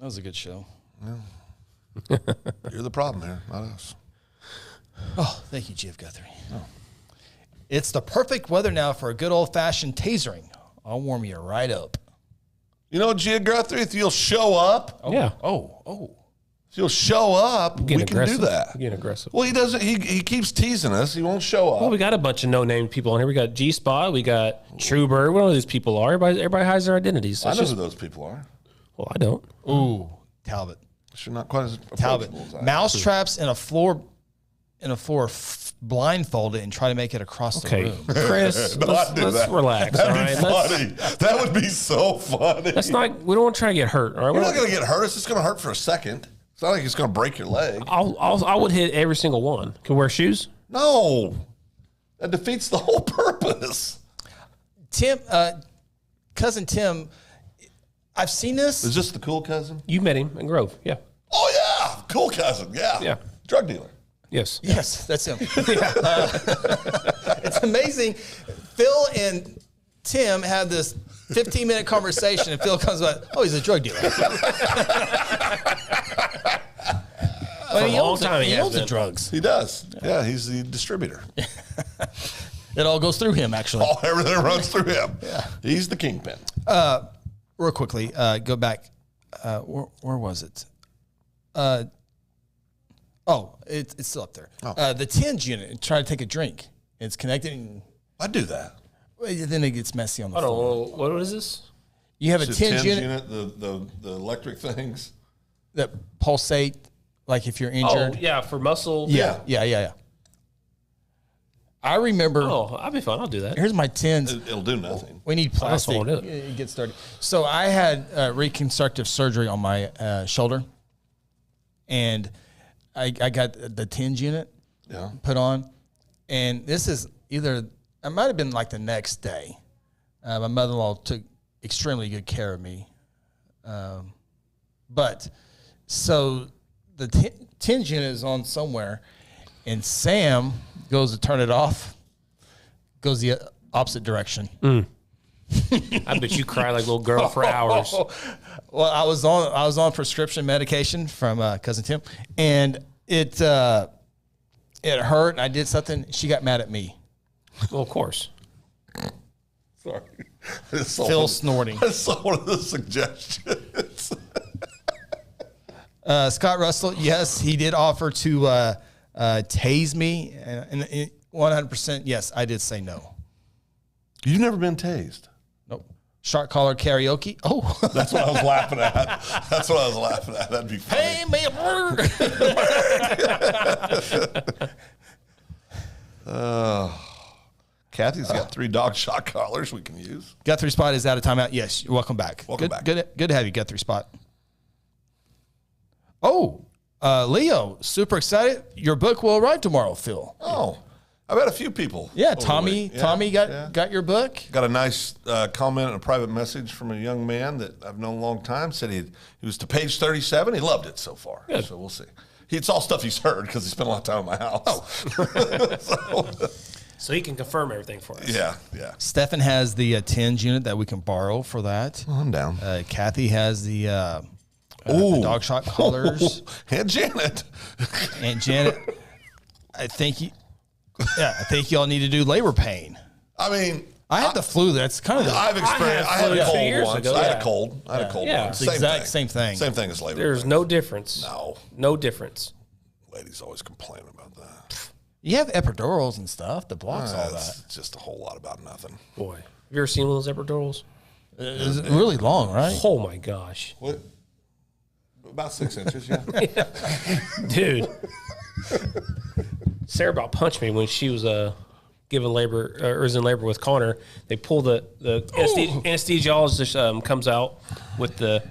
was a good show. You're the problem here, not us. Oh, thank you, Jeff Guthrie. It's the perfect weather now for a good old-fashioned tasering. I'll warm you right up. You know, Gia Guthrie, if you'll show up, Yeah. if you'll show up, we Getting can aggressive. do that. Getting aggressive. Well, he doesn't. He keeps teasing us. He won't show up. Well, we got a bunch of no-name people on here. We got G-Spot. We got Truebird. We don't know who these people are. Everybody hides their identities. So I it's know just, who those people are. well, I don't. Ooh, Talbot. You're not quite as Talbot. approachable as I am. Mouse traps in a floor blindfold it and try to make it across the Okay, room. Chris, let's relax. That'd all right, be funny. That would be so funny. we don't want to try to get hurt. All right, You're not going to get hurt. It's just going to hurt for a second. It's not like it's going to break your leg. I would hit every single one. Can wear shoes? No. That defeats the whole purpose. Tim, cousin Tim, I've seen this. Is this the cool cousin? You met him in Grove, yeah. Oh, yeah. Cool cousin. Yeah. Yeah. Drug dealer. Yes. Yes, that's him. It's amazing. Phil and Tim had this 15-minute conversation, and Phil comes back, oh, he's a drug dealer. Well, he owns the drugs. He does. Yeah, he's the distributor. It all goes through him, actually. Everything runs through him. Yeah. He's the kingpin. Real quickly, go back. Where was it? It's still up there. The tinge unit. Try to take a drink. It's connected. And, I do that. then it gets messy on the I don't floor. know. What is this? You have a It's tinge unit the electric things. that pulsate, like if you're Oh, injured. yeah, for muscle. Yeah. I remember. Oh, I'd be fine. I'll do that. Here's my tins. It'll do nothing. We need plastic. won't do it. It gets started. So I had reconstructive surgery on my shoulder, and I got the tinge unit put on, and this is it might have been like the next day. My mother-in-law took extremely good care of me, but so the tinge unit is on somewhere, and Sam goes to turn it off, goes the opposite direction. I bet you cry like a little girl for hours. Well, I was on prescription medication from cousin Tim, and it hurt, and I did something. She got mad at me. Well, of course. Sorry. Phil snorting. I saw one of the suggestions. Scott Russell, yes, he did offer to tase me, and 100%, yes, I did say no. You've never been tased. Nope. Shot caller karaoke. Oh, That's what I was laughing at. That'd be funny. hey, me a Kathy's got 3 dog shot collars we can use. Guthrie Spot is out of timeout. Yes, you're welcome back. Welcome back. Good to have you, Guthrie Spot. Oh, Leo, super excited. Your book will arrive tomorrow, Phil. Oh, I've had a few people. Yeah, over the Tommy. week. Tommy got your book. Got a nice comment and a private message from a young man that I've known a long time. Said he was to page 37. He loved it so far. Good. So we'll see. It's all stuff he's heard because he spent a lot of time at my house. So he can confirm everything for us. Yeah. Stefan has the tinge unit that we can borrow for that. I'm down. Kathy has the dog shot collars. And Janet. And Janet, I think y'all need to do labor pain. I mean, I had the flu. That's kind of I've experienced. I had a 2 cold years once. ago, I had yeah. a cold. Yeah. once. It's the exact same thing. Same thing as labor. There's no difference. No difference. Ladies always complain about that. You have epidurals and stuff that blocks all It's that. just a whole lot about nothing. Boy, have you ever seen one of those epidurals? It's really long, right? Oh my gosh, What? About 6 inches, yeah. dude! Sarah about punched me when she was giving labor or was in labor with Connor. They pull the anesthesiologist comes out with the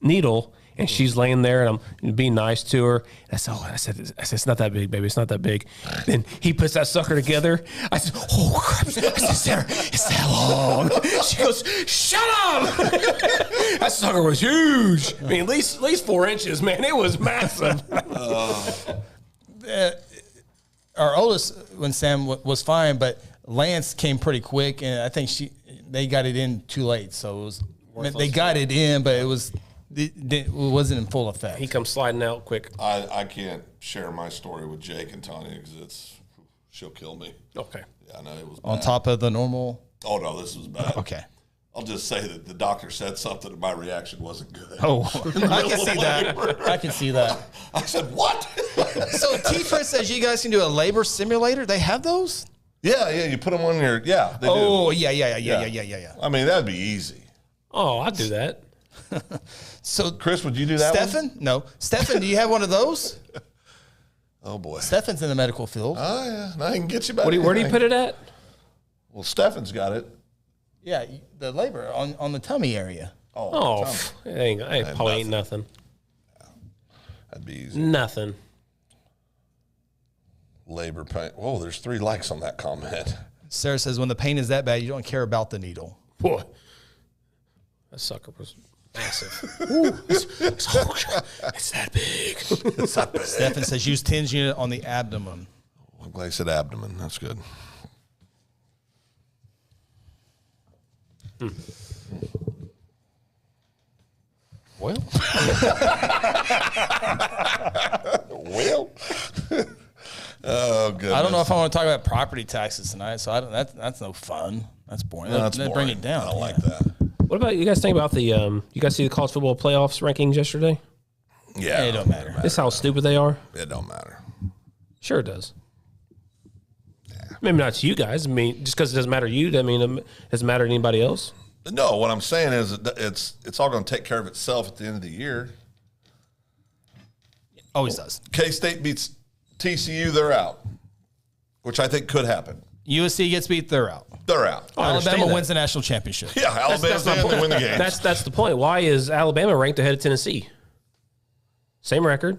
needle. And she's laying there, and I'm being nice to her. And I said, it's not that big, baby. It's not that big. Then he puts that sucker together. I said, oh crap! I said, Sarah, it's that long. She goes, shut up! That sucker was huge. I mean, at least 4 inches, man. It was massive. Our oldest, when Sam was fine, but Lance came pretty quick, and I think they got it in too late. So it was they got it in, but it wasn't in full effect. He comes sliding out quick. I can't share my story with Jake and Tanya because she'll kill me. Okay. Yeah, I know it was On bad. top of the normal. Oh no, this was bad. Okay. I'll just say that the doctor said something and my reaction wasn't good. Oh, I can see that. I can see that. I said, what? So T-Fred says you guys can do a labor simulator. They have those? Yeah, you put them on your, they Oh, do. yeah. I mean, that'd be easy. Oh, I'd do that. So Chris, would you do that Stefan? No. Stefan, do you have one of those? Oh, boy. Stefan's in the medical field. Oh, yeah. Now I can get you back. Where do you put it at? Well, Stefan's got it. Yeah, the labor on the tummy area. Oh, it probably ain't nothing. That'd be easy. Nothing. Labor pain. Whoa, there's 3 likes on that comment. Sarah says, when the pain is that bad, you don't care about the needle. Boy, that sucker was massive. Ooh, it's that big. It's not bad. Stefan says, use TENS unit on the abdomen. I'm glad I said abdomen. That's good. Well. Well. Oh, goodness. I don't know if I want to talk about property taxes tonight, so I don't. That's no fun. That's boring. No, that's Bring boring. it down. I don't like that. What about you guys think about the? You guys see the college football playoffs rankings yesterday? Yeah. It don't matter. This how stupid they are. It don't matter. Sure, it does. Maybe not to you guys. I mean, just because it doesn't matter to you, doesn't mean it doesn't matter to anybody else. No, what I'm saying is that it's all going to take care of itself at the end of the year. Always does. K-State beats TCU, they're out, which I think could happen. USC gets beat, they're out. They're out. I understand Alabama that. wins the national championship. Yeah, Alabama's my going to win the game. That's the point. Why is Alabama ranked ahead of Tennessee? Same record.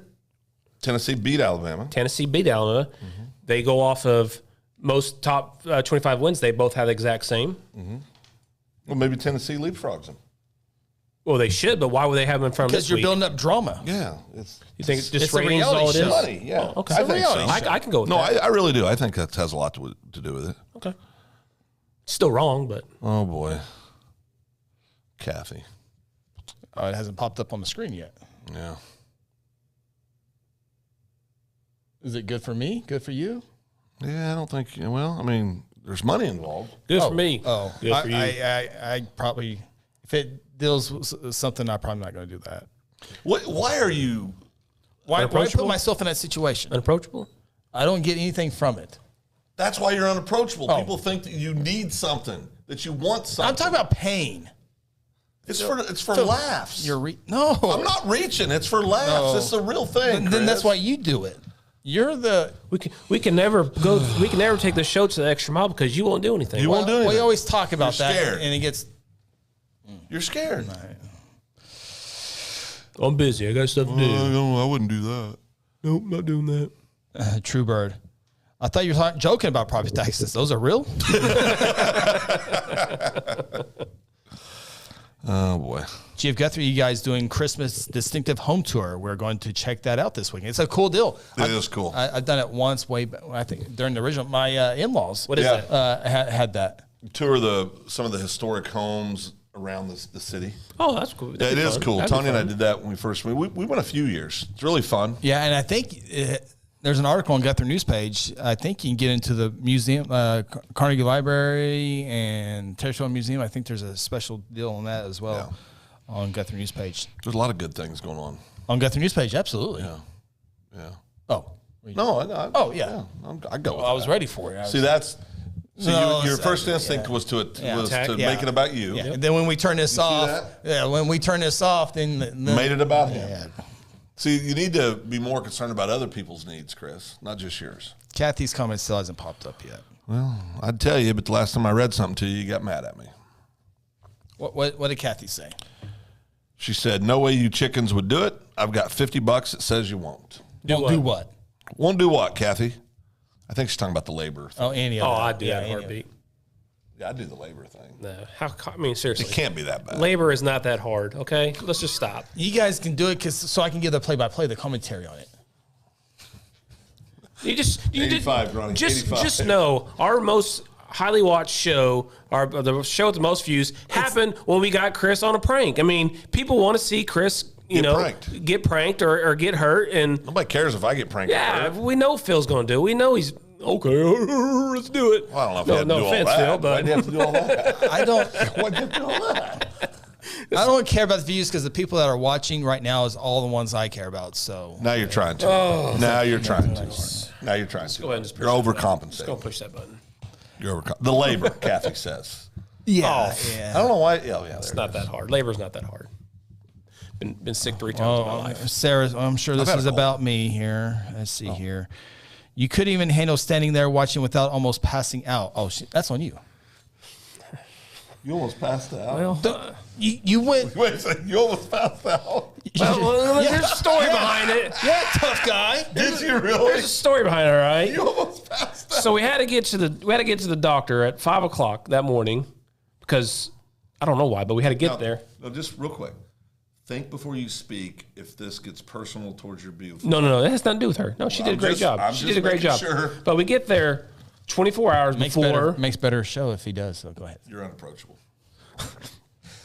Tennessee beat Alabama. Tennessee beat Alabama. Mm-hmm. They go off of most top 25 wins. They both have the exact same. Mm-hmm. Well, maybe Tennessee leapfrogs them. Well, they should, but why would they have them in front of Because this you're week? building up drama. Yeah. You think it's just It's a ratings reality all it show. is? Money, yeah. Oh, okay. I think so. I can go with No, that. I really do. I think that has a lot to do with it. Okay. Still wrong, but Oh, boy. Kathy. It hasn't popped up on the screen yet. Yeah. Is it good for me? Good for you? Yeah, I don't think, well, I mean, there's money involved. good for me. Oh, Good for you. I probably, if it deals with something, I'm probably not going to do that. Why are you? Why put Unapproachable? myself in that situation? Unapproachable? I don't get anything from it. That's why you're unapproachable. Oh. People think that you need something, that you want something. I'm talking about pain. It's for laughs. No. I'm not reaching. It's for laughs. No. It's a real thing. Then that's Chris. why you do it. You're the. We can never go. We can never take the show to the extra mile because you won't do anything. You won't do anything. We always talk about You're that, scared. and it gets. You're scared. I'm busy. I got stuff to do. I wouldn't do that. Nope, not doing that. True Bird. I thought you were joking about property taxes. Those are real? Oh boy. Chief Guthrie, you guys doing Christmas distinctive home tour. We're going to check that out this weekend. It's a cool deal. It is cool. I've done it once way back, I think during the original, my in-laws. What is Yeah. that? Had that. Tour some of the historic homes around the city. Oh, that's cool. Yeah, it is cool. Tony and I did that when we first went. We went a few years. It's really fun. Yeah, and I think there's an article on Guthrie News page. I think you can get into the museum, Carnegie Library and Territorial Museum. I think there's a special deal on that as well on Guthrie News page. There's a lot of good things going on. On Guthrie News page, absolutely. Yeah. Oh. No. I go. With I was that. ready for it. See, that's. So No, your it's- first instinct was to Attack, make it about you. Yeah. And then when we turn this off, when we turn this off, then Made it about him. See, you need to be more concerned about other people's needs, Chris, not just yours. Kathy's comment still hasn't popped up yet. Well, I'd tell you, but the last time I read something to you, you got mad at me. What did Kathy say? She said, "No way you chickens would do it. I've got $50 that says you won't." Do what? Won't do what, Kathy? I think she's talking about the labor thing. Oh, any of Oh, that. I'd do that in a any of heartbeat. Yeah, I'd do the labor thing. No, I mean, seriously, It can't be that bad. labor is not that hard. Okay, let's just stop. You guys can do it so I can give the play-by-play, the commentary on it. You 85, Ronnie, 85. Just know our most highly watched show, the show with the most views, happened when we got Chris on a prank. I mean, people want to see Chris, pranked. get pranked or get hurt, and Nobody cares if I get pranked. yeah, we know Phil's going to do. We know he's okay. Let's do it. Well, I don't know if no you had to do offense, all that. Phil, but Why'd you have to do all that? I don't. Why'd you have to do all that? I don't care about the views because the people that are watching right now is all the ones I care about. So Now you're trying to. Now you're trying to. Now you're trying to. go ahead and just push You're that button. overcompensating. Just go push that button. You're the labor, Kathy says. yeah, Oh, yeah. I don't know why. Yeah, It's not that hard. Labor's not that hard. Been sick 3 times in my life. Sarah, I'm sure this is about me here. Let's see here. You couldn't even handle standing there watching without almost passing out. Oh, that's on you. You almost passed out. Well, You went. Wait a second. You almost passed out. there's a story behind it. Yeah, tough guy. Did you really? There's a story behind it, all right? You almost passed out. So we had to get to the doctor at 5 o'clock that morning because I don't know why, but we had to get there. No, just real quick. Think before you speak if this gets personal towards your beautiful. No, that has nothing to do with her. No, she did a great job. She did a great job. Sure. But we get there 24 hours before. Makes better show if he does. So go ahead. You're unapproachable.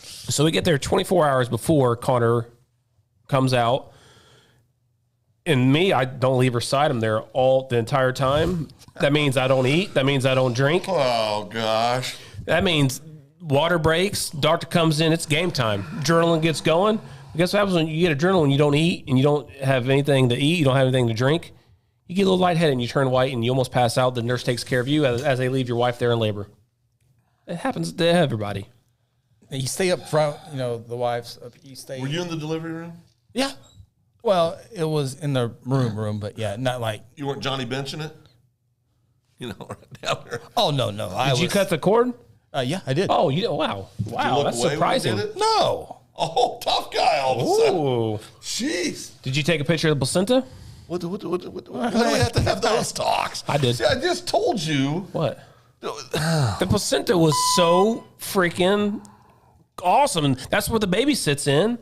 So we get there 24 hours before Connor comes out. And me, I don't leave her side. I'm there the entire time. That means I don't eat. That means I don't drink. Oh, gosh. That means water breaks. Doctor comes in. It's game time. Adrenaline gets going. Guess what happens when you get adrenaline? You don't eat and you don't have anything to eat. You don't have anything to drink. You get a little lightheaded and you turn white and you almost pass out. The nurse takes care of you as they leave your wife there in labor. It happens to everybody. You stay up front. The wives. You stay. Were you in the delivery room? Yeah. Well, it was in the room, but yeah, not like. You weren't Johnny benching it? Right down there. Oh no! Did you cut the cord? Yeah, I did. Oh, wow, that's surprising. No. Oh, tough guy all of a sudden. Ooh. Jeez. Did you take a picture of the placenta? What do we have to have those talks? I did. See, I just told you. What? The placenta was so freaking awesome. And that's where the baby sits in.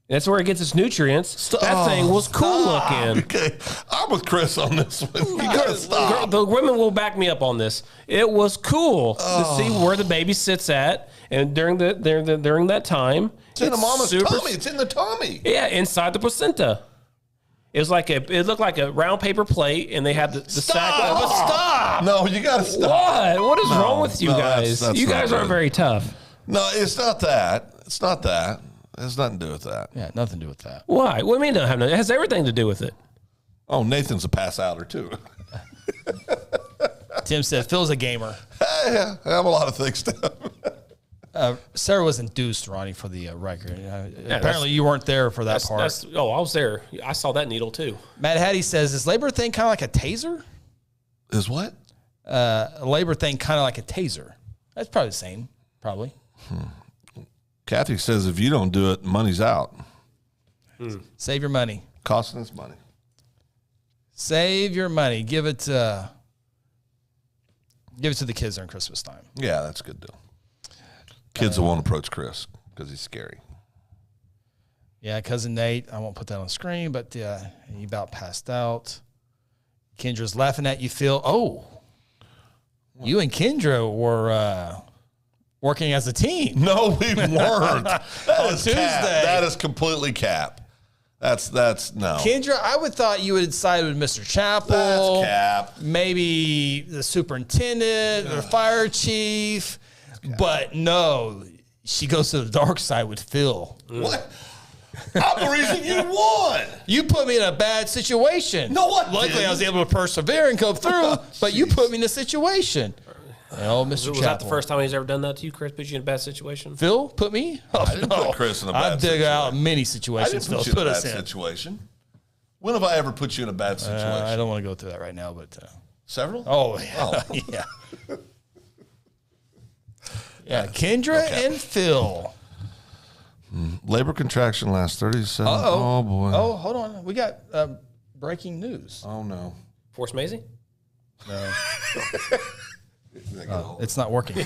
That's where it gets its nutrients. That thing was cool looking. Okay, I'm with Chris on this one. You gotta stop. The women will back me up on this. It was cool to see where the baby sits at, and during that time, It's in the mama's tummy. It's in the tummy. Yeah, inside the placenta. It looked like a round paper plate, and they had the sack. Stop! No, you gotta stop. What is wrong with you guys? that's You not guys aren't good. very tough. No, it's not that. It's not that. It has nothing to do with that. Yeah, nothing to do with that. Why? What do you mean? It has everything to do with it. Oh, Nathan's a pass outer too. Tim said Phil's a gamer. Yeah, I have a lot of things to. Sarah was induced, Ronnie, for the record. Apparently, you weren't there for that part. I was there. I saw that needle too. Matt Hattie says, "Is labor thing kind of like a taser?" Is what? A labor thing kind of like a taser. That's probably the same. Probably. Kathy says if you don't do it, money's out. Save your money. Costing us money. Save your money. Give it to the kids during Christmas time. Yeah, that's a good deal. Kids that won't approach Chris because he's scary. Yeah, cousin Nate. I won't put that on the screen, but he about passed out. Kendra's laughing at you, Phil. Oh, you and Kendra were working as a team. No, we weren't. That On is Tuesday. cap. That is completely cap. That's no. Kendra, I would thought you would side with Mr. Chappell. That's cap. Maybe the superintendent or fire chief. But no, she goes to the dark side with Phil. What? I'm the reason you won. You put me in a bad situation. No, I Luckily, didn't. I was able to persevere and go through, but you put me in a situation. Oh, Mr. Was Chappell. that the first time he's ever done that to you, Chris? Put you in a bad situation? Phil put me? Oh, I didn't put Chris in a bad I've dug out situation. many I situations didn't Phil's put you in a us bad in. situation. When have I ever put you in a bad situation? I don't want to go through that right now, but Several? oh yeah, yeah. Yeah, Kendra and Phil. Labor contraction lasts 37. Uh-oh. Oh, boy. Oh, hold on. We got breaking news. Oh, no. Force Maisie? It's not working.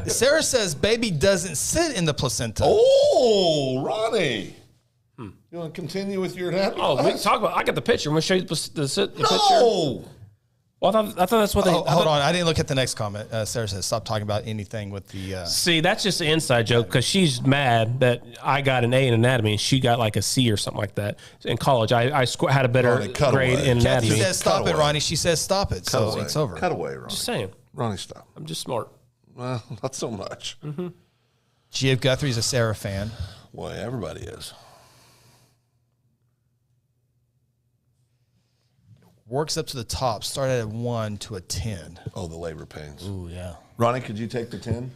Sarah says baby doesn't sit in the placenta. Oh, Ronnie. You want to continue with your anatomy? Oh, we can talk about. I got the picture. I'm going to show you the picture. No. Well, I thought that's what they. Hold on. I didn't look at the next comment. Sarah says stop talking about anything with the. See, that's just an inside joke because she's mad that I got an A in anatomy and she got like a C or something like that in college. I had a better Ronnie, cut grade away. in Kathy anatomy. says stop Cut it, away. Ronnie. She says stop it. So away. it's over. Cut away, Ronnie. Just saying, Ronnie, stop. I'm just smart. Well, not so much. G.F. Guthrie's a Sarah fan. Boy, everybody is. works up to the top, start at a 1 to a 10. Oh, the labor pains. Ooh, yeah. Ronnie, could you take the 10?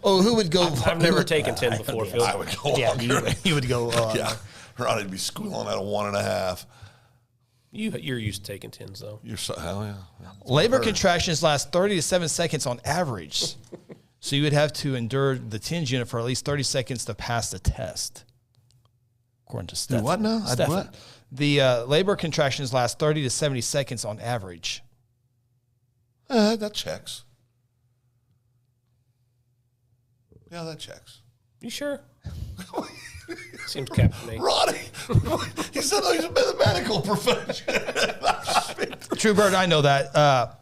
Who would go? I've never taken 10 before, Phil. I would go Yeah, longer. you would go. Yeah. Ronnie'd be squealing at a 1.5. You're used to taking 10s, though. You're so, hell yeah. Labor contractions last 30 to 7 seconds on average. So you would have to endure the TENS unit for at least 30 seconds to pass the test. According to Stefan. what now? Stefan. What? The labor contractions last 30 to 70 seconds on average. That checks. Yeah, that checks. You sure? Seems captivating. Ronnie, he said he's in the medical profession. True Bird, I know that.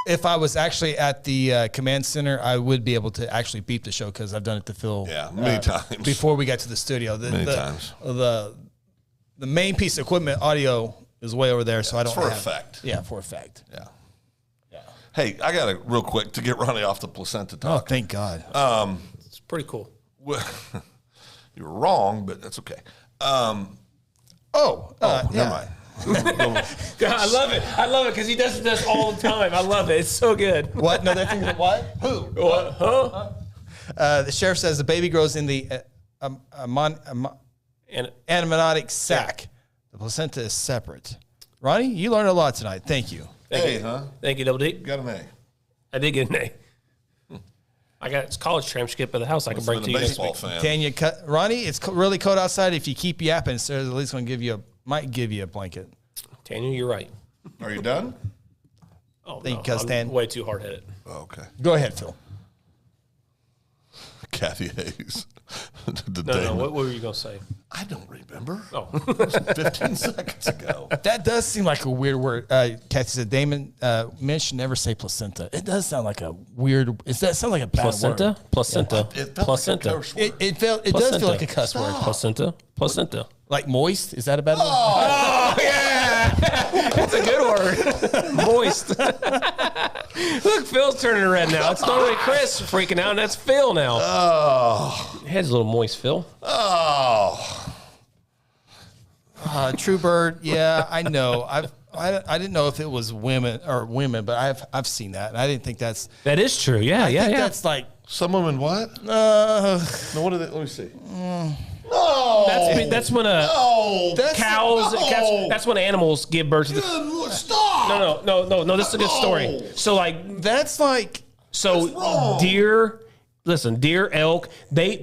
If I was actually at the command center, I would be able to actually beep the show because I've done it to Phil. Yeah, many times. Before we got to the studio. Many times. The main piece of equipment, audio, is way over there, so I don't for have, effect. Yeah, for effect. Yeah. Hey, I got to real quick to get Ronnie off the placenta Oh, talk. thank God. It's pretty cool. Well, you were wrong, but that's okay. Never mind. God, I love it. I love it because he does this all the time. I love it. It's so good. What? No, that thing. What? Who? What? Huh? The sheriff says the baby grows in the amniotic sac. The placenta is separate. Ronnie, you learned a lot tonight. Thank you. Hey, huh? Thank you, Double D. Got an A. I did get an A. I got its college transcript of the house I can bring Been to a you next baseball week. fan. Tanya, really cold outside. If you keep yapping, Sarah's at least going to might give you a blanket. Tanya, you're right. Are you done? Oh, Thank no, you, Stan. I'm way too hard-headed. Oh, okay. Go ahead, Phil. Kathy Hayes. No, what were you going to say? I don't remember. Oh. 15 seconds ago. That does seem like a weird word. Kathy said, Damon, men should never say placenta. It does sound like a weird. Does that sound like a bad Placenta? word? Placenta. It felt Placenta. like a curse word. It does Placenta. feel like a cuss word. Placenta. Placenta. Like moist? Is that a bad word? Oh, yeah. That's a good word. Moist. Look, Phil's turning red now. It's normally Chris freaking out, and that's Phil now. Oh. Your head's a little moist, Phil. Oh. True Bird, yeah, I know. I didn't know if it was women, but I've seen that, and I didn't think that's. That is true. Yeah, I yeah, think yeah. that's like. Some women what? Uh, No, what are they? Let me see. no, That's when cows. That's when animals give birth to the. Stop. No. This is a good story. So like that's like. So deer. Listen, deer, elk, they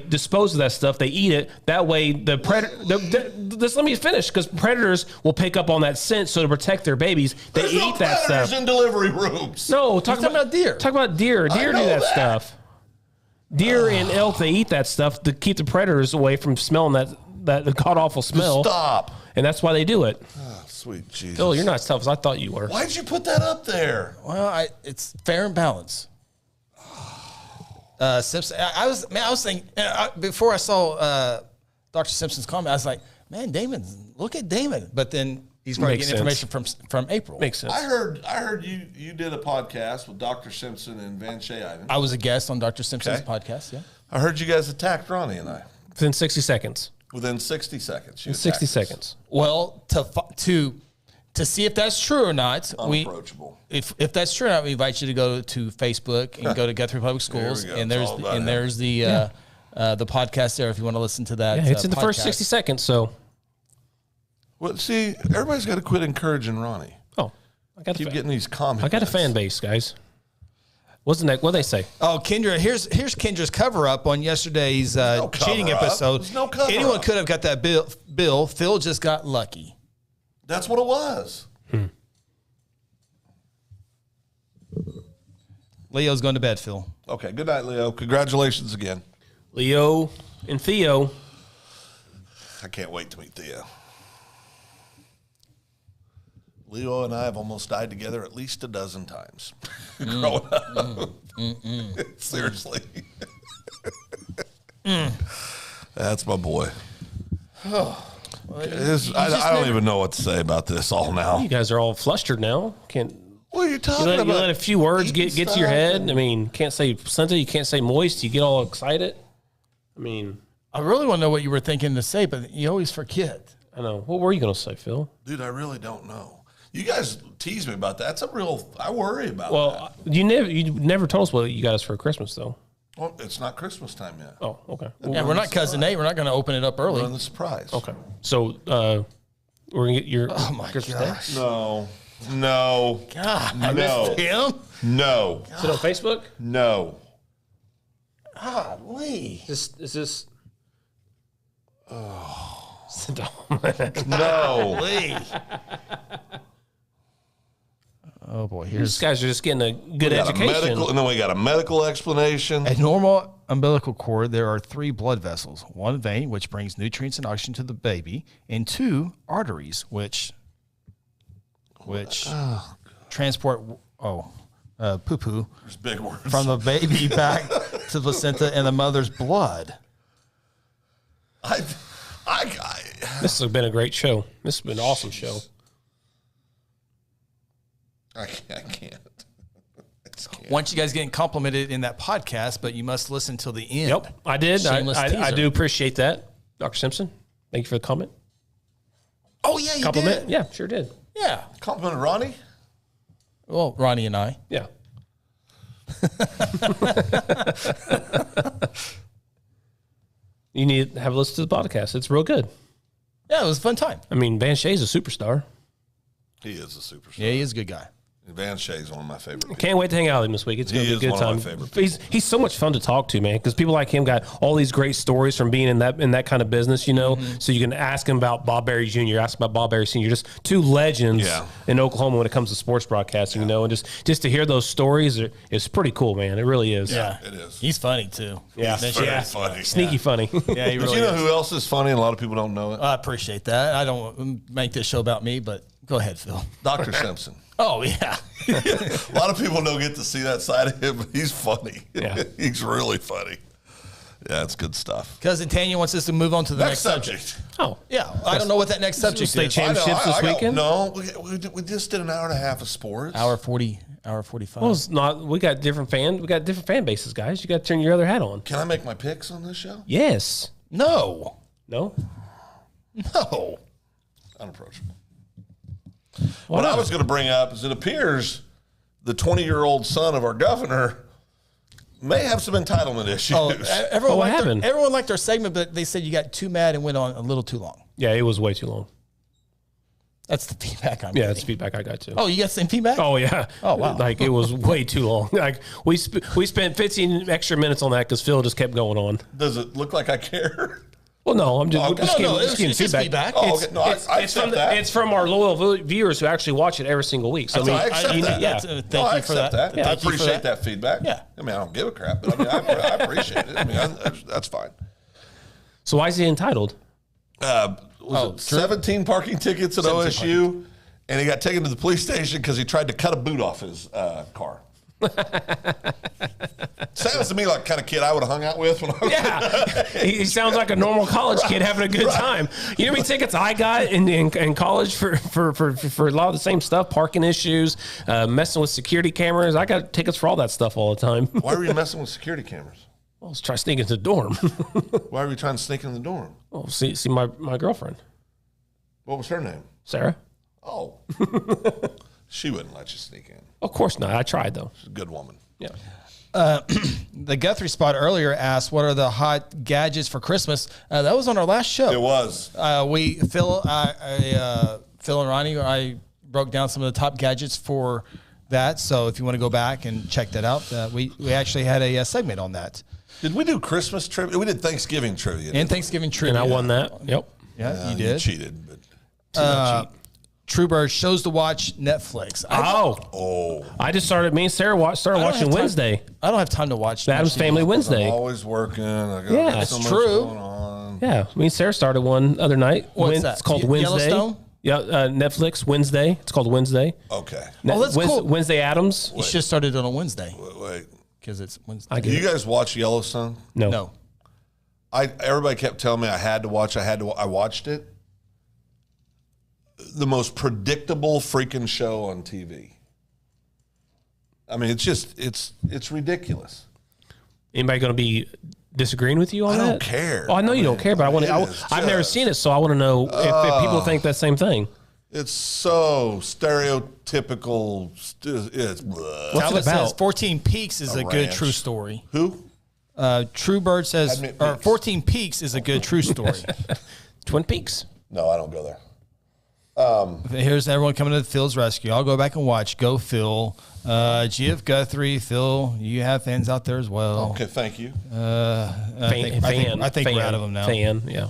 dispose of that stuff. They eat it. That way, the predator. Just let me finish, because predators will pick up on that scent, so to protect their babies, they eat that stuff. in delivery rooms. No, talking about deer. Talk about deer. Deer do know that that. stuff. Deer and elk, they eat that stuff to keep the predators away from smelling that god awful smell. Stop. And that's why they do it. Oh, sweet Jesus. Phil, you're not as tough as I thought you were. Why'd you put that up there? Well, it's fair and balanced. Simpson. I was thinking before I saw Dr. Simpson's comment. I was like, man, look at Damon. But then he's probably Makes getting sense. information from April. Makes sense. I heard you did a podcast with Dr. Simpson and Van Shea Ivan. I was a guest on Dr. Simpson's Okay. podcast. Yeah. I heard you guys attacked Ronnie and I Within 60 seconds. within 60 seconds. You 60 attacked us. seconds. Well, to see if that's true or not, Unapproachable. if that's true or not, we invite you to go to Facebook and go to Guthrie Public Schools, we go. and It's all about there's the podcast there if you want to listen to that. Yeah, it's in the first podcast. 60 seconds, so. Well, see, everybody's got to quit encouraging Ronnie. Oh, I got Keep getting these comments. I got a fan base, guys. What'd they say? Oh, Kendra, here's Kendra's cover up on yesterday's cheating cover-up. episode. There's no cover-up. Anyone could have got that bill. Phil just got lucky. That's what it was. Leo's going to bed, Phil. Okay, good night, Leo. Congratulations again. Leo and Theo. I can't wait to meet Theo. Leo and I have almost died together at least a dozen times growing up. Seriously. That's my boy. I don't even know what to say about this all now. You guys are all flustered now. What are you talking You about? let a few words Eating get to your stuff head. and- I mean, can't say placenta. You can't say moist. You get all excited. I mean, I really want to know what you were thinking to say, but you always forget. I know. What were you going to say, Phil? Dude, I really don't know. You guys tease me about that. I worry about that. Well, you never told us what you got us for Christmas, though. Well, it's not Christmas time yet. Oh, okay. Yeah, we're not Cousin Nate. We're not going to open it up early. We're on the surprise. Okay. So we're going to get your Christmas Day? No. God, I No. missed him. No. Is it on Facebook? No. Golly. Is this? Oh. No. Golly. Oh, boy. These guys are just getting a good We got education. and then we got a medical explanation. A normal umbilical cord, there are 3 blood vessels. 1 vein, which brings nutrients and oxygen to the baby, and 2 arteries, which transport poo-poo There's big words. from the baby back to the placenta and the mother's blood. This has been a great show. This has been an awesome show. I can't. Once you guys getting complimented in that podcast, but you must listen till the end. Yep, I did. Shameless I teaser. do appreciate that, Dr. Simpson. Thank you for the comment. Oh, yeah, you Compliment? did. Yeah, sure did. Yeah. Complimented Ronnie? Well, Ronnie and I. Yeah. You need to have a listen to the podcast. It's real good. Yeah, it was a fun time. I mean, Van Shay's a superstar. He is a superstar. Yeah, he is a good guy. Van Shea is one of my favorite people. Can't wait to hang out with him this week. It's going to be a good one time. of my favorite He's so much fun to talk to, man, because people like him got all these great stories from being in that kind of business, you know. So you can ask him about Bob Berry Jr., ask about Bob Berry Sr., just 2 legends in Oklahoma when it comes to sports broadcasting, you know, and just to hear those stories is pretty cool, man. It really is. Yeah, it is. He's funny too. Yeah. He's very funny. Sneaky funny. Yeah, he But really you know is. who else is funny and a lot of people don't know it? I appreciate that. I don't make this show about me, but go ahead, Phil. Dr. Simpson. Oh, yeah. A lot of people don't get to see that side of him, but he's funny. Yeah. He's really funny. Yeah, it's good stuff. Cousin Tanya wants us to move on to the next subject. Oh, Yeah, I don't know what that next subject State is. championships this weekend? No, we just did an hour and a half of sports. Hour 45. Well, it's not. We got different fan bases, guys. You got to turn your other hat on. Can I make my picks on this show? Yes. No. No. Unapproachable. What I was going to bring up is it appears the 20-year-old son of our governor may have some entitlement issues. Oh, everyone, what liked happened? everyone liked our segment, but they said you got too mad and went on a little too long. Yeah, it was way too long. That's the feedback I'm Yeah, getting. that's feedback I got too. Oh, you got the same feedback? Oh yeah. Oh, wow. Like it was way too long. Like we spent 15 extra minutes on that because Phil just kept going on. Does it look like I care? Well, no, I'm just, Oh, we're just no, giving, no, just giving it's just feedback. feedback. Oh, okay. No, I accept that. It's from our loyal viewers who actually watch it every single week. So I accept that. Yeah. Thank No, I you for that. accept that. Yeah, I thank you for appreciate that feedback. Yeah. I mean, I don't give a crap, but I mean, I appreciate it. I mean, that's fine. So why is he entitled? Was it 17 parking tickets at OSU? And he got taken to the police station because he tried to cut a boot off his car. Sounds to me like the kind of kid I would have hung out with when I was Yeah, he sounds like a normal college kid having a good time. You know how many tickets I got in college for a lot of the same stuff, parking issues, messing with security cameras. I got tickets for all that stuff all the time. Why were you messing with security cameras? I was trying to sneak into the dorm. Why were you trying to sneak in the dorm? Oh, see my girlfriend, What was her name? Sarah. Oh. She wouldn't let you sneak in. Of course not. I tried though. She's a good woman. Yeah. The Guthrie Spot earlier asked, what are the hot gadgets for Christmas? That was on our last show. It was. Phil and Ronnie, I broke down some of the top gadgets for that. So if you want to go back and check that out, we actually had a segment on that. Did we do Christmas trivia? We did Thanksgiving trivia. And Thanksgiving trivia. And I won that. Yep. Yeah, you You did. cheated, but Truebird shows to watch Netflix. I just started. Me and Sarah started I don't watching have time- Wednesday. I don't have time to watch The Addams much Family TV. Wednesday. I'm always working. I got Yeah, so it's much true. going on. Yeah, me and Sarah started one other night. What's that? It's called Wednesday. Yellowstone? Yeah, Netflix Wednesday. It's called Wednesday. Okay. Oh, that's cool. Wednesday Addams. You should have started on a Wednesday Wait. because it's Wednesday. I Do get you it. guys watch Yellowstone? No. Everybody kept telling me I had to watch. I watched it. The most predictable freaking show on TV. I mean, it's ridiculous. Anybody going to be disagreeing with you on that? I don't care. Oh, I know you don't care, but I've never seen it, so I want to know if people think that same thing. It's so stereotypical. It's What's it Talbot about? says 14 Peaks is a good ranch. true story. Who? True Bird says Admit or Peaks. 14 Peaks is a good true story. Twin Peaks. No, I don't go there. Here's everyone coming to Phil's rescue. I'll go back and watch. Go Phil. GF Guthrie, Phil, you have fans out there as well. Okay, thank you. I think we're out of them now. Yeah.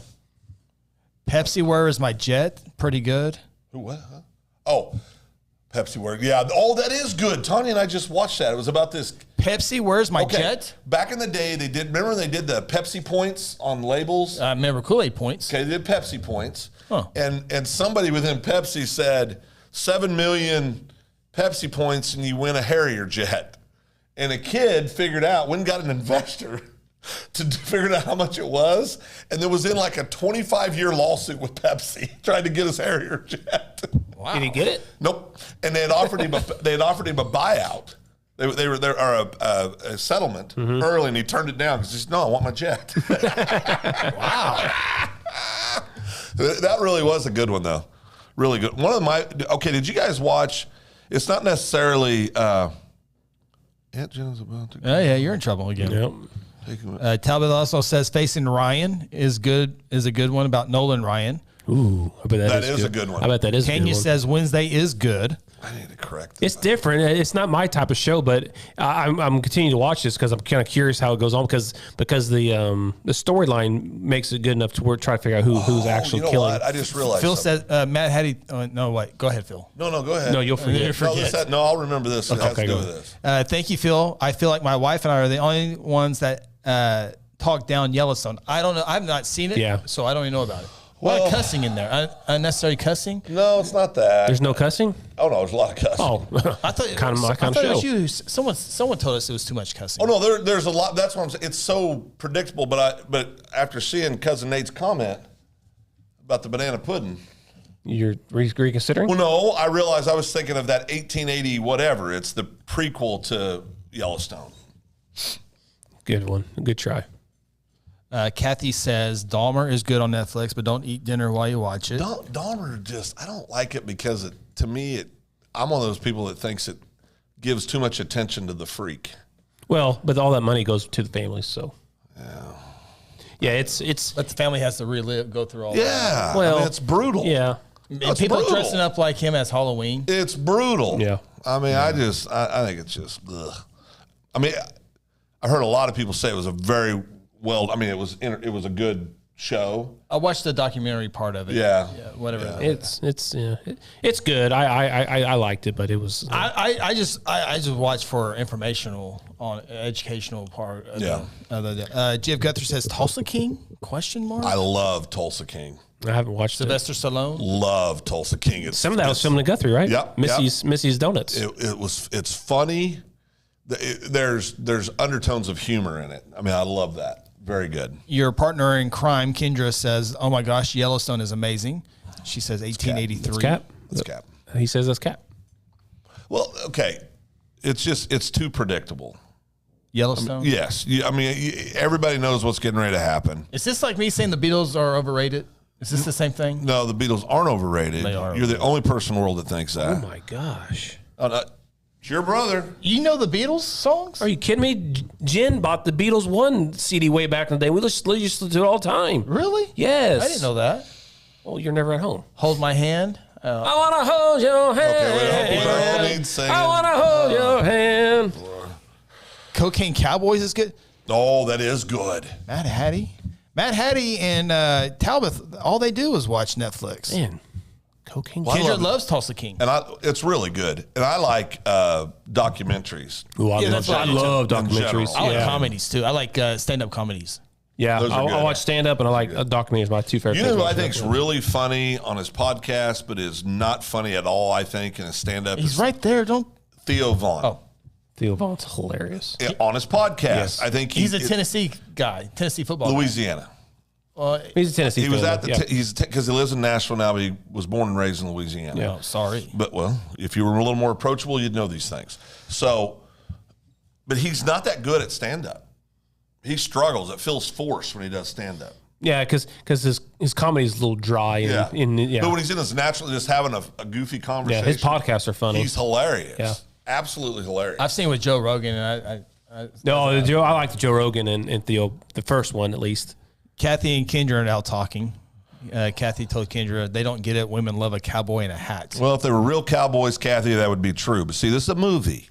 Pepsi, where is my jet? Pretty good. Who, what? Huh? Oh, Pepsi Word. Yeah. Oh, that is good. Tanya and I just watched that. It was about this. Pepsi, where's my Okay. jet? Back in the day, remember when they did the Pepsi points on labels? I remember Kool-Aid points. Okay, they did Pepsi points. Huh. And somebody within Pepsi said 7 million Pepsi points and you win a Harrier jet. And a kid figured out, went and got an investor to figure out how much it was. And there was in like a 25-year lawsuit with Pepsi trying to get his Harrier jet. Wow. Did he get it? Nope. And they had offered him a buyout. They were there are a settlement early, and he turned it down because he said, "No, I want my jet." Wow. That really was a good one, though. Really good. One of my okay. Did you guys watch? It's not necessarily. Aunt Jenna's about to. Yeah, you're in trouble again. Yep. Talbot also says Facing Ryan is a good one about Nolan Ryan. Ooh, I bet That is a good one. I bet that is a good Kenya one. says Wednesday is good. I need to correct this. It's different. It's not my type of show, but I'm continuing to watch this because I'm kind of curious how it goes on because the storyline makes it good enough to try to figure out who's actually you know killing. what? I just realized. Phil something. says Matt Hattie. No, wait. Go ahead, Phil. No, go ahead. No, you'll forget. No, I'll remember this. It has to do go with ahead. this. Thank you, Phil. I feel like my wife and I are the only ones that talk down Yellowstone. I don't know. I've not seen it, Yeah. so I don't even know about it. A lot of cussing in there. Unnecessary cussing. No, it's not that. There's no cussing. Oh no, there's a lot of cussing. Oh, I thought kind of my kind I of thought show. it was you. Someone told us it was too much cussing. Oh no, there's a lot. That's what I'm saying. It's so predictable. But after seeing Cousin Nate's comment about the banana pudding, You're reconsidering? well, no, I realized I was thinking of that 1880 whatever. It's the prequel to Yellowstone. Good one. Good try. Kathy says Dahmer is good on Netflix, but don't eat dinner while you watch it. Dahmer I don't like it because to me I'm one of those people that thinks it gives too much attention to the freak. Well, but all that money goes to the families, so. Yeah, it's But the family has to go through all that. Yeah, Well, I mean, it's brutal. yeah. And It's people brutal. dressing up like him as Halloween. It's brutal. Yeah. I mean, I think it's just, ugh. I mean, I heard a lot of people say it was a very well, I mean, it was a good show. I watched the documentary part of it. Yeah. Whatever. It's good. I liked it, but it was I just watch for informational on educational part. Of Jeff Guthrie says Tulsa King ? I love Tulsa King. I haven't watched it. Sylvester Stallone. Love Tulsa King. Some of that was filmed in Guthrie, right? Yep, Missy's Donuts. It's funny. There's undertones of humor in it. I mean, I love that. Very good. Your partner in crime, Kendra, says, "Oh my gosh, Yellowstone is amazing." She says 1883. That's Cap. That's Cap. He says that's Cap. Well, okay. It's too predictable. Yellowstone. Yes. I mean, everybody knows what's getting ready to happen. Is this like me saying the Beatles are overrated? Is this the same thing? No, the Beatles aren't overrated. They are You're the only person in the world that thinks that. Oh my gosh. Oh, no, it's your brother. You know the Beatles songs? Are you kidding me? Jen bought the Beatles 1 CD way back in the day. We used to listen to it all the time. Really? Yes. I didn't know that. Well, you're never at home. Hold my hand. I want to hold your hand. Okay, wait, hold on. Singing. I want to hold your hand. Cocaine Cowboys is good. Oh, that is good. Matt Hattie and Talbot, all they do is watch Netflix. Man, cocaine. Well, I Kendra love it. loves Tulsa King. And it's really good. And I like documentaries. Ooh, I that's what I do, love in general. documentaries. I like yeah. comedies too. I like stand-up comedies. Yeah, Those are I good. watch stand up and I like documentaries. My 2 favorite You things. know who to I watch. think's really funny on his podcast, but is not funny at all, I think, in his stand-up? He's is right there. Don't. Theo Vaughn. Oh. Theo Vaughn's hilarious. On his podcast. Yes. I think He's a Tennessee guy. Tennessee football guy. Louisiana. He's a Tennessee. He was fan, at the though. he's because he lives in Nashville now, but he was born and raised in Louisiana. Yeah. Oh, sorry. But well, if you were a little more approachable, you'd know these things. So, but he's not that good at stand-up. he struggles. It feels forced when he does stand up. Yeah, because his comedy is a little dry. And, Yeah. But when he's in his natural, just having a goofy conversation. Yeah, his podcasts are funny. He's hilarious. Yeah. Absolutely hilarious. I've seen with Joe Rogan, and I like the Joe Rogan and Theo, the first one at least. Kathy and Kendra are now talking. Kathy told Kendra they don't get it. Women love a cowboy in a hat. Well, if they were real cowboys, Kathy, that would be true. But see, this is a movie.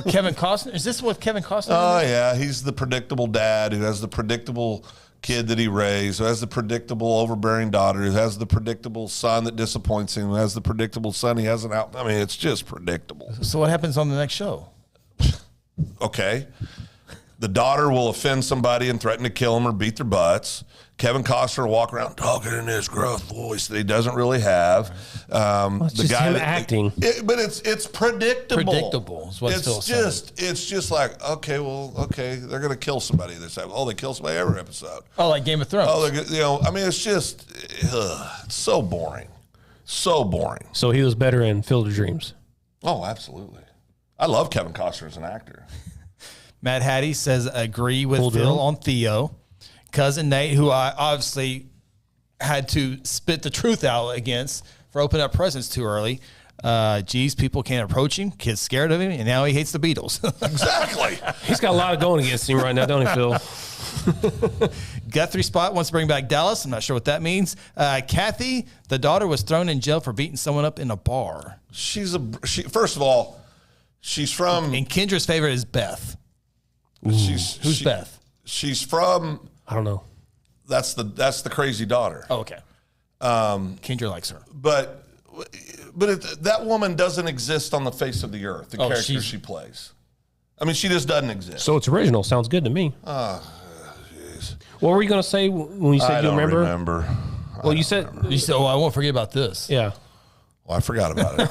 Kevin Costner, is this what Kevin Costner? Oh yeah, he's the predictable dad who has the predictable kid that he raised, who has the predictable overbearing daughter, who has the predictable son that disappoints him, who has the predictable son he hasn't out. I mean, it's just predictable. So what happens on the next show? Okay. The daughter will offend somebody and threaten to kill them or beat their butts. Kevin Costner will walk around talking in this gruff voice that he doesn't really have. It's just him acting. But it's predictable. Predictable is what Phil's saying. It's just like, okay, they're going to kill somebody this episode. Oh, they kill somebody every episode. Oh, like Game of Thrones. Oh, I mean, it's just it's so boring. So boring. So he was better in Field of Dreams. Oh, absolutely. I love Kevin Costner as an actor. Matt Hattie says, agree with Phil on Theo. Cousin Nate, who I obviously had to spit the truth out against for opening up presents too early. Geez, people can't approach him. Kids scared of him, and now he hates the Beatles. Exactly. He's got a lot going against him right now, don't he, Phil? Guthrie Spot wants to bring back Dallas. I'm not sure what that means. Kathy, the daughter, was thrown in jail for beating someone up in a bar. First of all, she's from. And Kendra's favorite is Beth. Who's Beth? She's from. I don't know. That's the crazy daughter. Oh, okay. Kendra likes her. But that woman doesn't exist on the face of the earth, the character she plays. I mean, she just doesn't exist. So it's original. Sounds good to me. Oh, jeez. What were you going to say when you said you remember? Well, you said, oh, I won't forget about this. Yeah. Well, I forgot about it.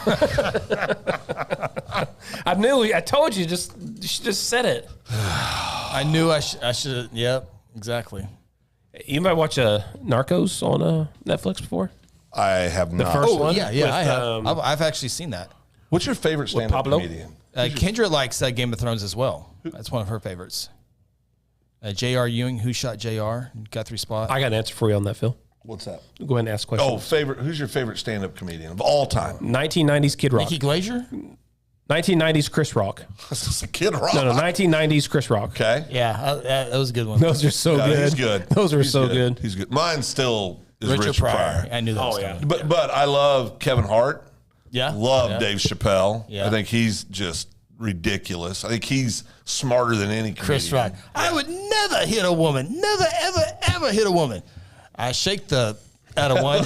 I told you, you just said it. I knew I should. Yep, exactly. You might watch Narcos on Netflix before? I have not. The first one? Yeah, I have. I've actually seen that. What's your favorite stand-up comedian? Kendra likes Game of Thrones as well. That's one of her favorites. J.R. Ewing, Who Shot J.R.? Guthrie Spot. I got an answer for you on that, Phil. What's that? Go ahead and ask questions. Oh, who's your favorite stand-up comedian of all time? 1990s Kid Rock. Nikki Glaser? 1990s Chris Rock. This is Kid Rock. No, 1990s Chris Rock. Okay. Yeah, that was a good one. Those are so good. He's good. Those are so good. He's good. Mine still is Richard Pryor. I knew that was coming. But I love Kevin Hart. Yeah. Love Dave Chappelle. Yeah. I think he's just ridiculous. I think he's smarter than any comedian. Chris Rock. I would never hit a woman. Never, ever, ever hit a woman. I shake the out of one.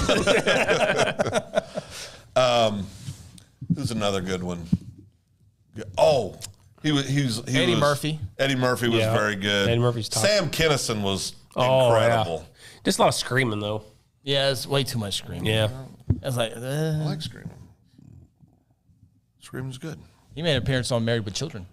Who's another good one? Oh, he was Eddie Murphy. Eddie Murphy was very good. Eddie Murphy's top. Sam Kinison was incredible. Yeah. Just a lot of screaming though. Yeah, it's way too much screaming. Yeah. I was like, I like screaming. Screaming's good. He made an appearance on Married with Children.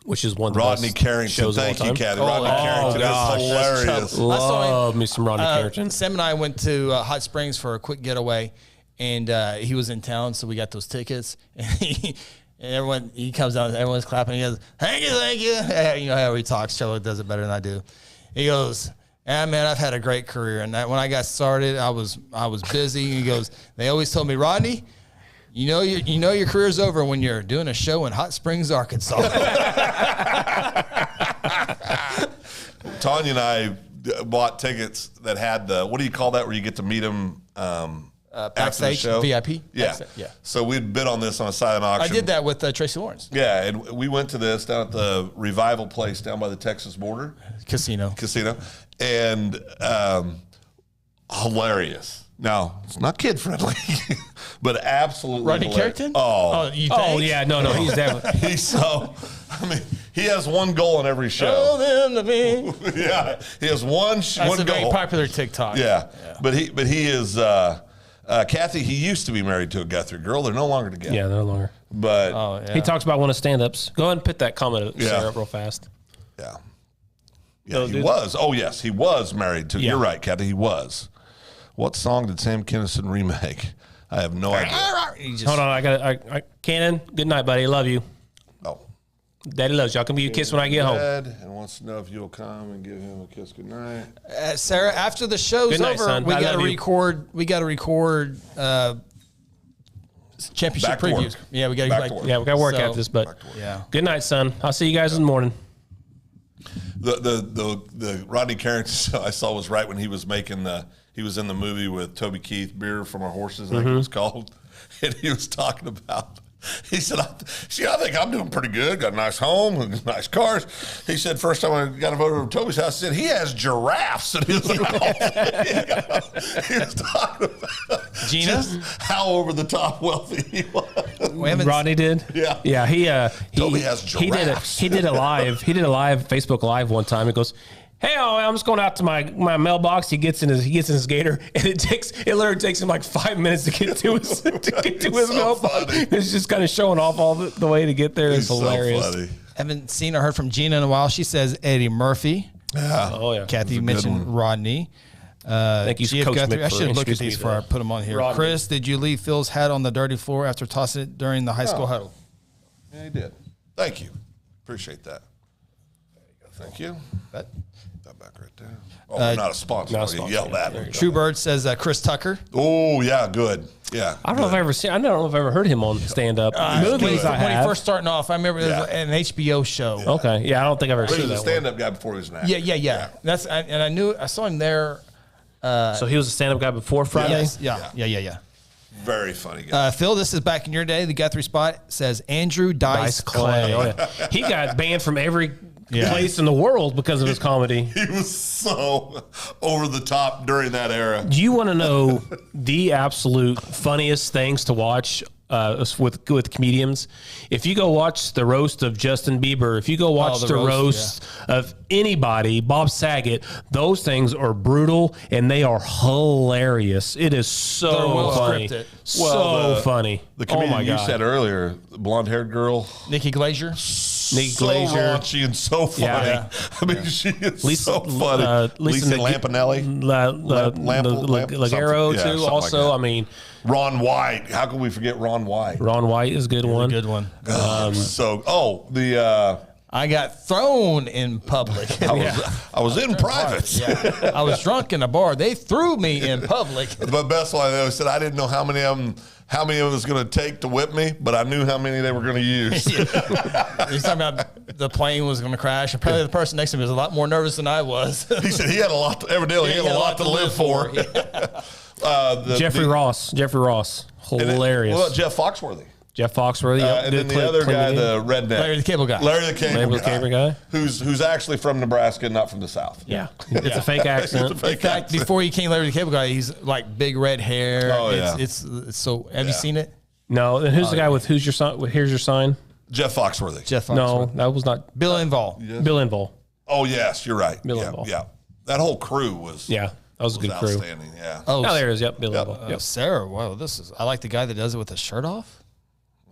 Which is one of the Rodney best Carrington. shows of all Thank you, time. Kathy. Rodney Carrington is hilarious. Love me some Rodney Carrington. Sam and I went to Hot Springs for a quick getaway, and he was in town, so we got those tickets. And he comes down, everyone's clapping. He goes, "Thank you." You know how he talks. Charlie does it better than I do. He goes, "Yeah, man, I've had a great career, and when I got started, I was busy." He goes, "They always told me, Rodney, you know your career's over when you're doing a show in Hot Springs, Arkansas." Tanya and I bought tickets that had the, what do you call that, where you get to meet them after the Backstage, show? VIP? Yeah. Backstage, yeah. So we'd bid on this on a silent auction. I did that with Tracy Lawrence. Yeah, and we went to this down at the Revival place down by the Texas border. Casino. And hilarious. Now, it's not kid-friendly, but absolutely Rodney hilarious. Carrington? Oh, you think? Oh yeah, no, he's definitely. he's so, I mean, he has one goal in every show. Tell them to be. Yeah, he has one That's one a very goal. popular TikTok. Yeah, but he is, Kathy, he used to be married to a Guthrie girl. They're no longer together. Yeah, no longer. But He talks about one of stand-ups. Go ahead and put that comment, Sarah, up real fast. yeah, he was. Oh, yes, he was married to, you're right, Kathy, he was. What song did Sam Kinison remake? I have no idea. Hold on, I got Cannon. Good night, buddy. Love you. Oh, Daddy loves you. I'll give you a kiss when I get home. And wants to know if you'll come and give him a kiss goodnight. Sarah, after the show's Good night, over, son. we I got to love you. record. We got to record championship Back to previews. work. Yeah, we got Back to work. Yeah, we got to work So- after this, but Yeah. good night, son. I'll see you guys in the morning. The Rodney Carrington I saw was right when he was making he was in the movie with Toby Keith, Beer from Our Horses, I think it was called, and he was talking about. He said, I think I'm doing pretty good. Got a nice home, and nice cars. He said, first time I got invited over to Toby's house, he said, he has giraffes in his house. He was talking about Gina? just how over the top wealthy he was. We haven't- Rodney did. Yeah. He Toby has giraffes. He did a live Facebook Live one time. It goes, hey, I'm just going out to my mailbox. He gets in his gator, and it literally takes him like 5 minutes to get to his mailbox. funny. It's just kind of showing off all the way to get there. It's He's hilarious. so funny. Haven't seen or heard from Gina in a while. She says Eddie Murphy. Yeah. Oh yeah, Kathy good mentioned one. Rodney. thank you, G.F. Coach Guthrie. Mick, I for should have looked at introducing these me before I to put them on here. Rodney. Chris, did you leave Phil's hat on the dirty floor after tossing it during the high school huddle? Yeah, he did. Thank you. Appreciate that. There you go. Thank you. That- That back right there. Oh, we're not a sponsor. not a You sponsor. yelled at me. True Bird says Chris Tucker. Oh, yeah, good. Yeah. I don't know if I don't know if I've ever heard him on stand up. Movies I when he have. first starting off, I remember it was an HBO show. Okay, yeah, I don't think I've ever He seen was a that one. stand-up guy before he was an actor. Yeah. I saw him there. So he was a stand up guy before Friday. Yes. Yeah. Very funny guy. Phil, this is back in your day. The Guthrie spot says Andrew Dice Clay. Oh, yeah. He got banned from every Yeah. place in the world because of his comedy. He was so over the top during that era. Do you want to know the absolute funniest things to watch with comedians? If you go watch the roast of Justin Bieber, if you go watch the the roast, roast of anybody, Bob Saget, those things are brutal and they are hilarious. It is They're so well funny. scripted. So funny. The Oh comedian my you God. said earlier, the blonde-haired girl, Nikki Glazier. Nick so Glazier. raunchy and so funny. Yeah. I mean, she is Lisa- so funny. Lisa Lampanelli. Lagero something. Yeah, too. something Also, like that. I mean, Ron White. How can we forget Ron White? Ron White is a good one. Good one. I got thrown in public. I was in private. Yeah. I was drunk in a bar. They threw me in public. The best one I said I didn't know how many of them it was going to take to whip me, but I knew how many they were going to use. He's talking about the plane was going to crash. And probably the person next to me was a lot more nervous than I was. He said he had a lot. Evidently, he had a lot to live for. Jeffrey Ross. Hilarious. Well, Jeff Foxworthy. Jeff Foxworthy. Yep, And good then the other guy, the redneck. Larry the Cable Guy. Larry the Cable Guy. Guy. Who's actually from Nebraska, not from the South. Yeah. It's a fake accent. It's a fake In fact, accent. before he came Larry the Cable Guy, he's like big red hair. Oh, yeah. It's so. Have you seen it? No, and who's the guy with Here's Your Sign? Jeff Foxworthy. Jeff No, Foxworthy. that was not Bill Engvall. Bill Engvall. Oh, yes, you're right. Bill yeah, Engvall. yeah. That whole crew was, Yeah, that was a good crew. outstanding. Yeah. Oh, Oh, there it is. Yep, Bill Engvall. Yep. Sarah. Wow, I like the guy that does it with the shirt off.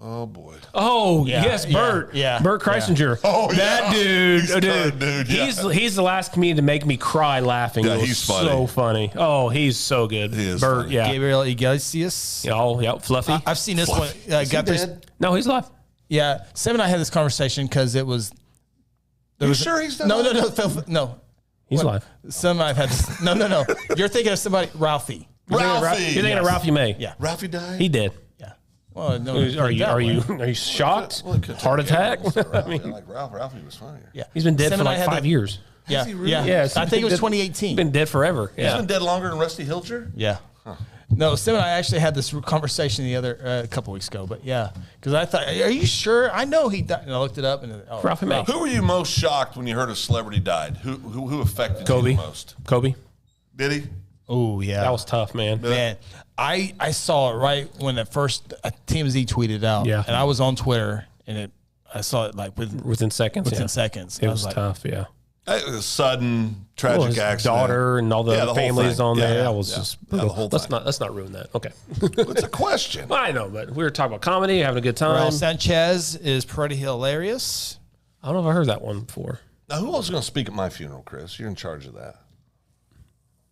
Oh, boy. Oh Yeah, yes, Bert. yeah, Bert Kreisinger. Oh, that yeah. dude. He's Oh, good, dude, yeah. He's the last comedian to make me cry laughing. Yeah, It was he's funny. so funny. Oh, he's so good. He is Bert. funny. Yeah. Gabriel Iglesias. Oh, yeah. Fluffy. I've seen this one. Is he Got this. dead? No, he's alive. Yeah, Sam and I had this conversation because it was. You sure he's not? No. He's alive. Sam and I have had this. No. You're thinking of somebody, Ralphie. Ralphie. You're thinking of Ralphie May. Yeah. Ralphie died? He did. Yeah. Well, no. Are you shocked? Heart attack? I mean, Like Ralphie was funnier. Yeah. he's been dead Sam for and I like had 5 the- years. Yeah. he really? Yeah. Yes, I think it was he's 2018. Been dead forever. He's Yeah. been dead longer than Rusty Hilger? Yeah. No, Sam and I actually had this conversation the other a couple weeks ago, but yeah, because I thought, are you sure? I know he died, and I looked it up, and Ralphie May. Who were you most shocked when you heard a celebrity died? Who affected Kobe. you the most? Kobe. Did he? Oh yeah, That was tough, man. man. I saw it right when the first TMZ tweeted out, Yeah. and I was on Twitter, and I saw it like within Seconds. yeah. seconds. It I was like, tough. Yeah. It was a sudden, tragic Well, his accident. daughter and all the Yeah, whole families thing. on Yeah, there. yeah, That was yeah. just Yeah, the brutal. whole let's thing. not ruin that. Okay. It's a question. I know, but we were talking about comedy, having a good time. Raul Sanchez is pretty hilarious. I don't know if I heard that one before. Now, who else is going to speak at my funeral, Chris? You're in charge of that.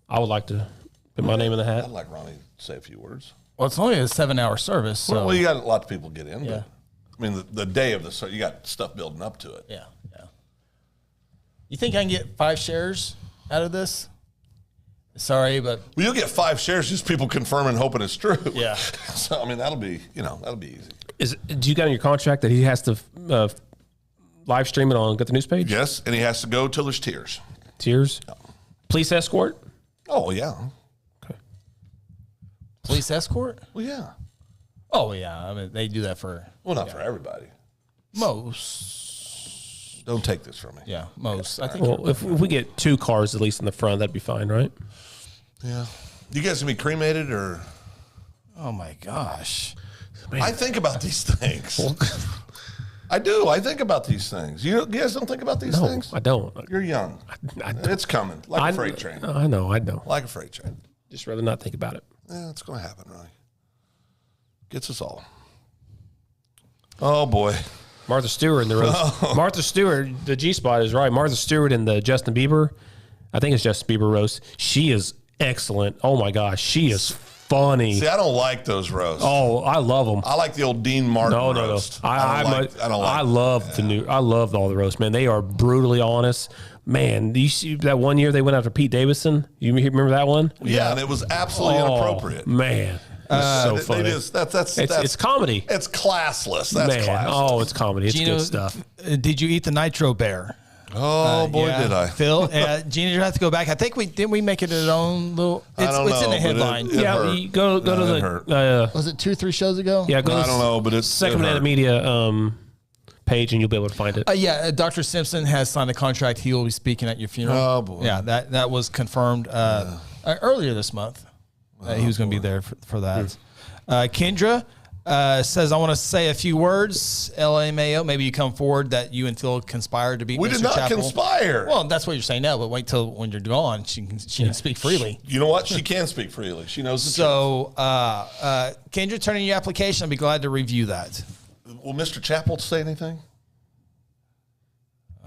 I would like to put my name in the hat. I'd like Ronnie to say a few words. Well, it's only a 7-hour service, so Well, you got a lot of people get in. yeah. I mean, the day of the you got stuff building up to it. Yeah. You think I can get 5 shares out of this? Sorry, but Well, you'll get 5 shares, just people confirming, hoping it's true. Yeah. So I mean, that'll be easy. Do you got in your contract that he has to live stream it on Get the News page? Yes, and he has to go till there's tears. Tears? Police escort? Oh yeah. police escort? Well, yeah. Oh, yeah. I mean, they do that for Well, not for everybody. most. Don't take this from me. Yeah, most. I think. Well, if we get 2 cars at least in the front, that'd be fine, right? Yeah. You guys gonna be cremated or? Oh, my gosh. I think about these things. I do. I think about these things. You guys don't think about these No, things? I don't. You're young. I It's coming. Like a freight train. I know. Like a freight train. Just rather not think about it. Yeah, it's going to happen, Ronnie. Gets us all. Oh, boy. Martha Stewart in the roast. Martha Stewart, the G spot is right. Martha Stewart in the Justin Bieber, I think it's Justin Bieber roast. She is excellent. Oh my gosh, she is funny. See, I don't like those roasts. Oh, I love them. I like the old Dean Martin No. roast. I love I loved all the roasts, man. They are brutally honest. Man, do you see that one year they went after Pete Davidson? You remember that one? Yeah, and it was absolutely inappropriate. Man. So funny. It's comedy. It's classless. That's classless. Oh, it's comedy. It's Gino, good stuff. Did you eat the Nitro Bear? Oh, boy, Yeah. did I. Phil, Gina, you have to go back. I think didn't we make it its own little? I don't it's in know, the but headline. it hurt. You go to it hurt. the Was it 2 or 3 shows ago? go to I don't know, but it's Second it Banana hurt. Media page, and you'll be able to find it. Yeah, Dr. Simpson has signed a contract. He will be speaking at your funeral. Oh, boy. Yeah, that was confirmed earlier this month. He was going to be there for that. Kendra says, I want to say a few words. LMAO, maybe you come forward that you and Phil conspired to beat We Mr. did not Chappell. conspire. Well, that's what you're saying now, but wait till when you're gone. She can speak freely. You know what? She can speak freely. She knows the So, Kendra, turn in your application. I'll be glad to review that. truth. Will Mr. Chappell say anything?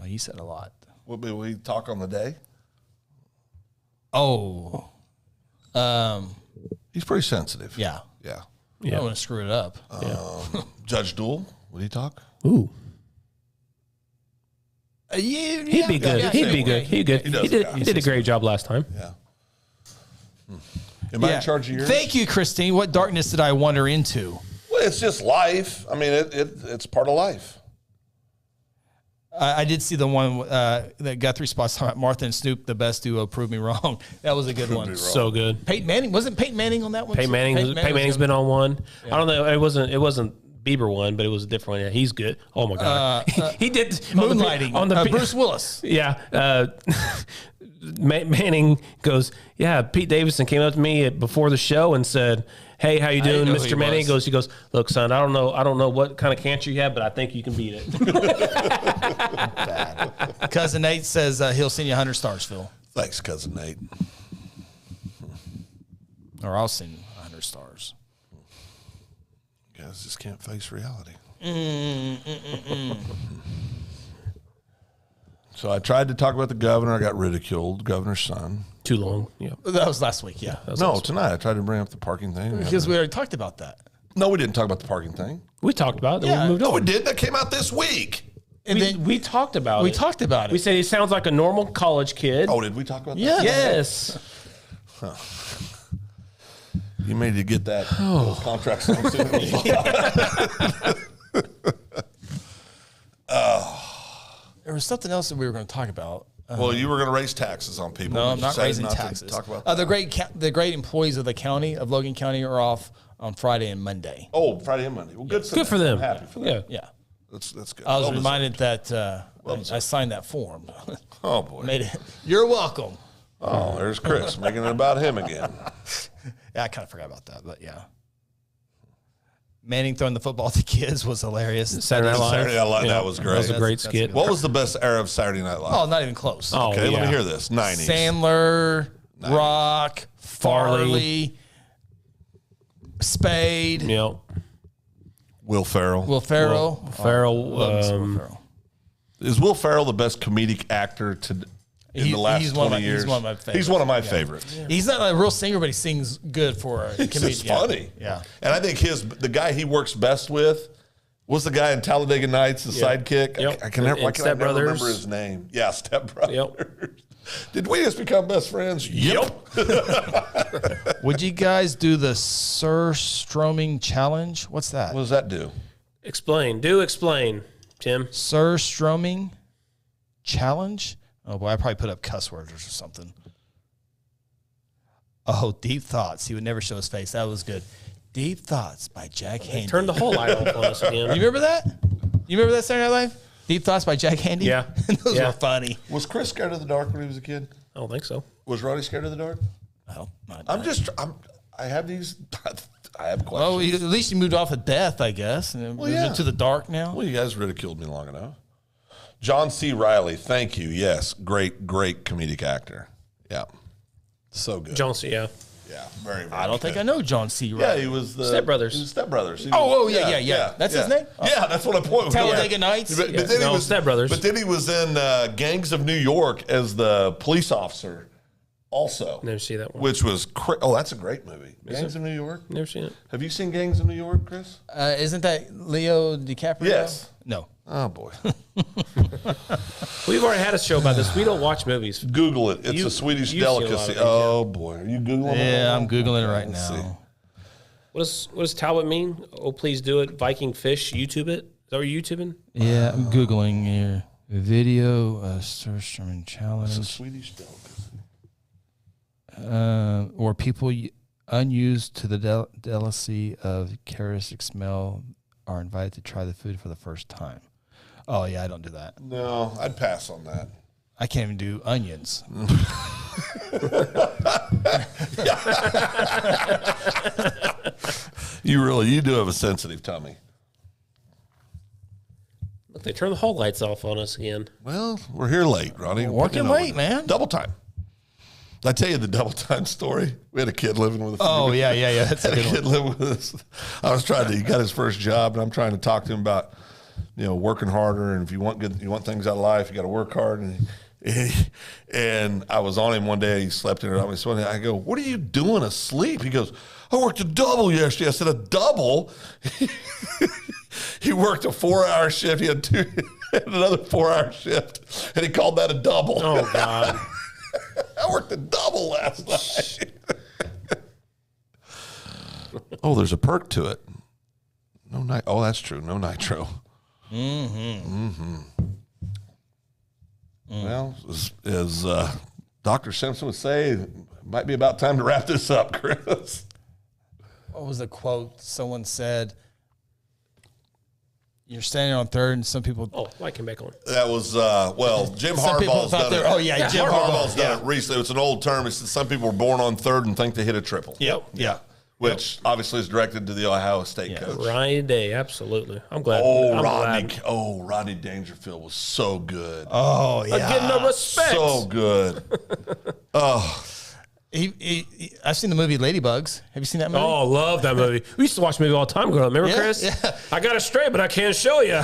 He said a lot. Will we talk on the day? Oh, He's pretty sensitive. yeah. Yeah. I don't want to screw it up. Judge Duel, would he talk? Ooh, He'd he'd be good. He'd be good. He did a great job last time. Yeah. Am I in charge of yours? Thank you, Christine. What darkness did I wander into? Well, it's just life. I mean, it's part of life. I did see the one that got 3 spots talking about Martha and Snoop, the best duo. Prove me wrong. That was a good one. So good. Peyton Manning wasn't Peyton Manning on that one. Peyton Manning's been on one. I don't know. It wasn't Bieber one, but it was a different one. Yeah, he's good. Oh my god, he did Moonlighting on the Bruce Willis. Yeah. Manning goes, yeah, Pete Davidson came up to me before the show and said, hey, how you doing, know who Mr. he Manning? was. He goes, look, son, I don't know what kind of cancer you have, but I think you can beat it. Cousin Nate says he'll send you 100 stars, Phil. Thanks, Cousin Nate. Or I'll send 100 stars. You guys just can't face reality. So I tried to talk about the governor. I got ridiculed, governor's son. Too long. Yeah. That was last week, yeah. No, tonight I tried to bring up the parking thing. Because we already talked about that. No, we didn't talk about the parking thing. We talked about it. Yeah. We moved No, on. we did. That came out this week. And then We talked about it. we talked about it. We said he sounds like a normal college kid. Oh, did we talk about that? Yes. Yes. You made to get that contract signed soon. There was something else that we were going to talk about. Well, you were going to raise taxes on people. No, You I'm not decided raising not to taxes. Talk about the great employees of the county of Logan County are off on Friday and Monday. Oh, Friday and Monday. Well, good for Good for them. I'm happy for them. Yeah. Yeah, That's good. I was Well reminded that I signed that form. deserved. Oh boy. Made it. You're welcome. Oh, there's Chris making it about him again. Yeah, I kind of forgot about that, but yeah. Manning throwing the football to kids was hilarious. Saturday Night Live. Saturday Night Live, that was great. That was a great That's skit. What was the best era of Saturday Night Live? Oh, not even close. Oh, okay, let yeah. me hear this. 90s. Sandler, Rock, Farley, Spade, Yeah. Will Ferrell. Will Ferrell. Ferrell. Love me some Will Ferrell. Is Will Ferrell the best comedic actor in the last he's 20 one of my- years? he's one of my favorites. He's one of my favorites. He's not a real singer, but he sings good for a He's comedian. just funny. Yeah. And I think the guy he works best with Was the guy in Talladega Nights the sidekick? Yep. I can never, why And can I Step never Brothers. remember his name? Yeah, Step Brothers. Yep. Did we just become best friends? Yep. Would you guys do the surströmming challenge? What's that? What does that do? Explain. Do explain, Tim. Surströmming challenge? Oh boy, I probably put up cuss words or something. Oh, Deep Thoughts. He would never show his face. That was good. Deep Thoughts by Jack Handy. Turn the whole light off on us again. You remember that? You remember that Saturday Night Live? Deep Thoughts by Jack Handy? Yeah. Those Yeah. were funny. Was Chris scared of the dark when he was a kid? I don't think so. Was Ronnie scared of the dark? Oh, I have these, I have questions. well, at least you moved off of death, I guess, and moved yeah. into the dark now. Well, you guys ridiculed me long enough. John C. Reilly, thank you. Yes, great comedic actor. Yeah, so good. John C. Yeah. Yeah, very. I don't think good. I know John C. Right? Yeah, he was the Step Brothers. He was Step Brothers. He Oh, was- yeah. That's his name? Yeah, that's what I point. Talladega Nights? But, Yeah. then he No, was Step Brothers. But then he was in Gangs of New York as the police officer, also. Never see that one. Which was oh, that's a great movie. Gangs of New York. Never seen it. Have you seen Gangs of New York, Chris? Isn't that Leo DiCaprio? Yes. No. Oh boy, We've already had a show about this. We don't watch movies. Google it. It's You- a Swedish you've seen a lot of delicacy. these, yeah. Oh boy, are you googling? Yeah, it? I'm Googling it right Let's see. now. What does Talbot mean? Oh, please do it. Viking fish. YouTube it. Is that what you're YouTubing? Yeah, I'm Googling here. Video, surströmming It's a challenge. Swedish delicacy. Or people unused to the delicacy of characteristic smell are invited to try the food for the first time. Oh, yeah, I don't do that. No, I'd pass on that. I can't even do onions. You do have a sensitive tummy. Look, they turn the whole lights off on us again. Well, we're here late, Ronnie. We're Working putting it late, over. man. Double time. Did I tell you the double time story? We had a kid living with us. Oh, yeah. That's a Had a good kid one. living with us. I was trying to. He got his first job, and I'm trying to talk to him about, working harder, and if you want things out of life, you got to work hard. And I was on him one day. He slept in it. So I go, "What are you doing asleep?" He goes, "I worked a double yesterday." I said, "A double?" He worked a 4-hour shift. He had another 4-hour shift, and he called that a double. Oh, God. I worked a double last night. Oh, there's a perk to it. Oh, that's true. No nitro. Well, as Dr. Simpson would say, it might be about time to wrap this up, Chris. What was the quote? Someone said, you're standing on third, and some people... Oh, light came back on. That was, Jim Some people Harbaugh's thought done it. they were- oh, yeah, Jim Harbaugh's Harbaugh, done it recently. It's an old term. It's that some people were born on third and think they hit a triple. Yep. Yeah. Which obviously is directed to the Ohio State coach. Ryan Day, absolutely. I'm glad. Oh, I'm Rodney! glad. Oh, Rodney Dangerfield was so good. Oh, yeah. Getting no respect. So good. I've seen the movie Ladybugs. Have you seen that movie? Oh, love that movie. We used to watch the movie all the time growing up. Remember, Yeah, Chris? yeah. I got it straight, but I can't show you.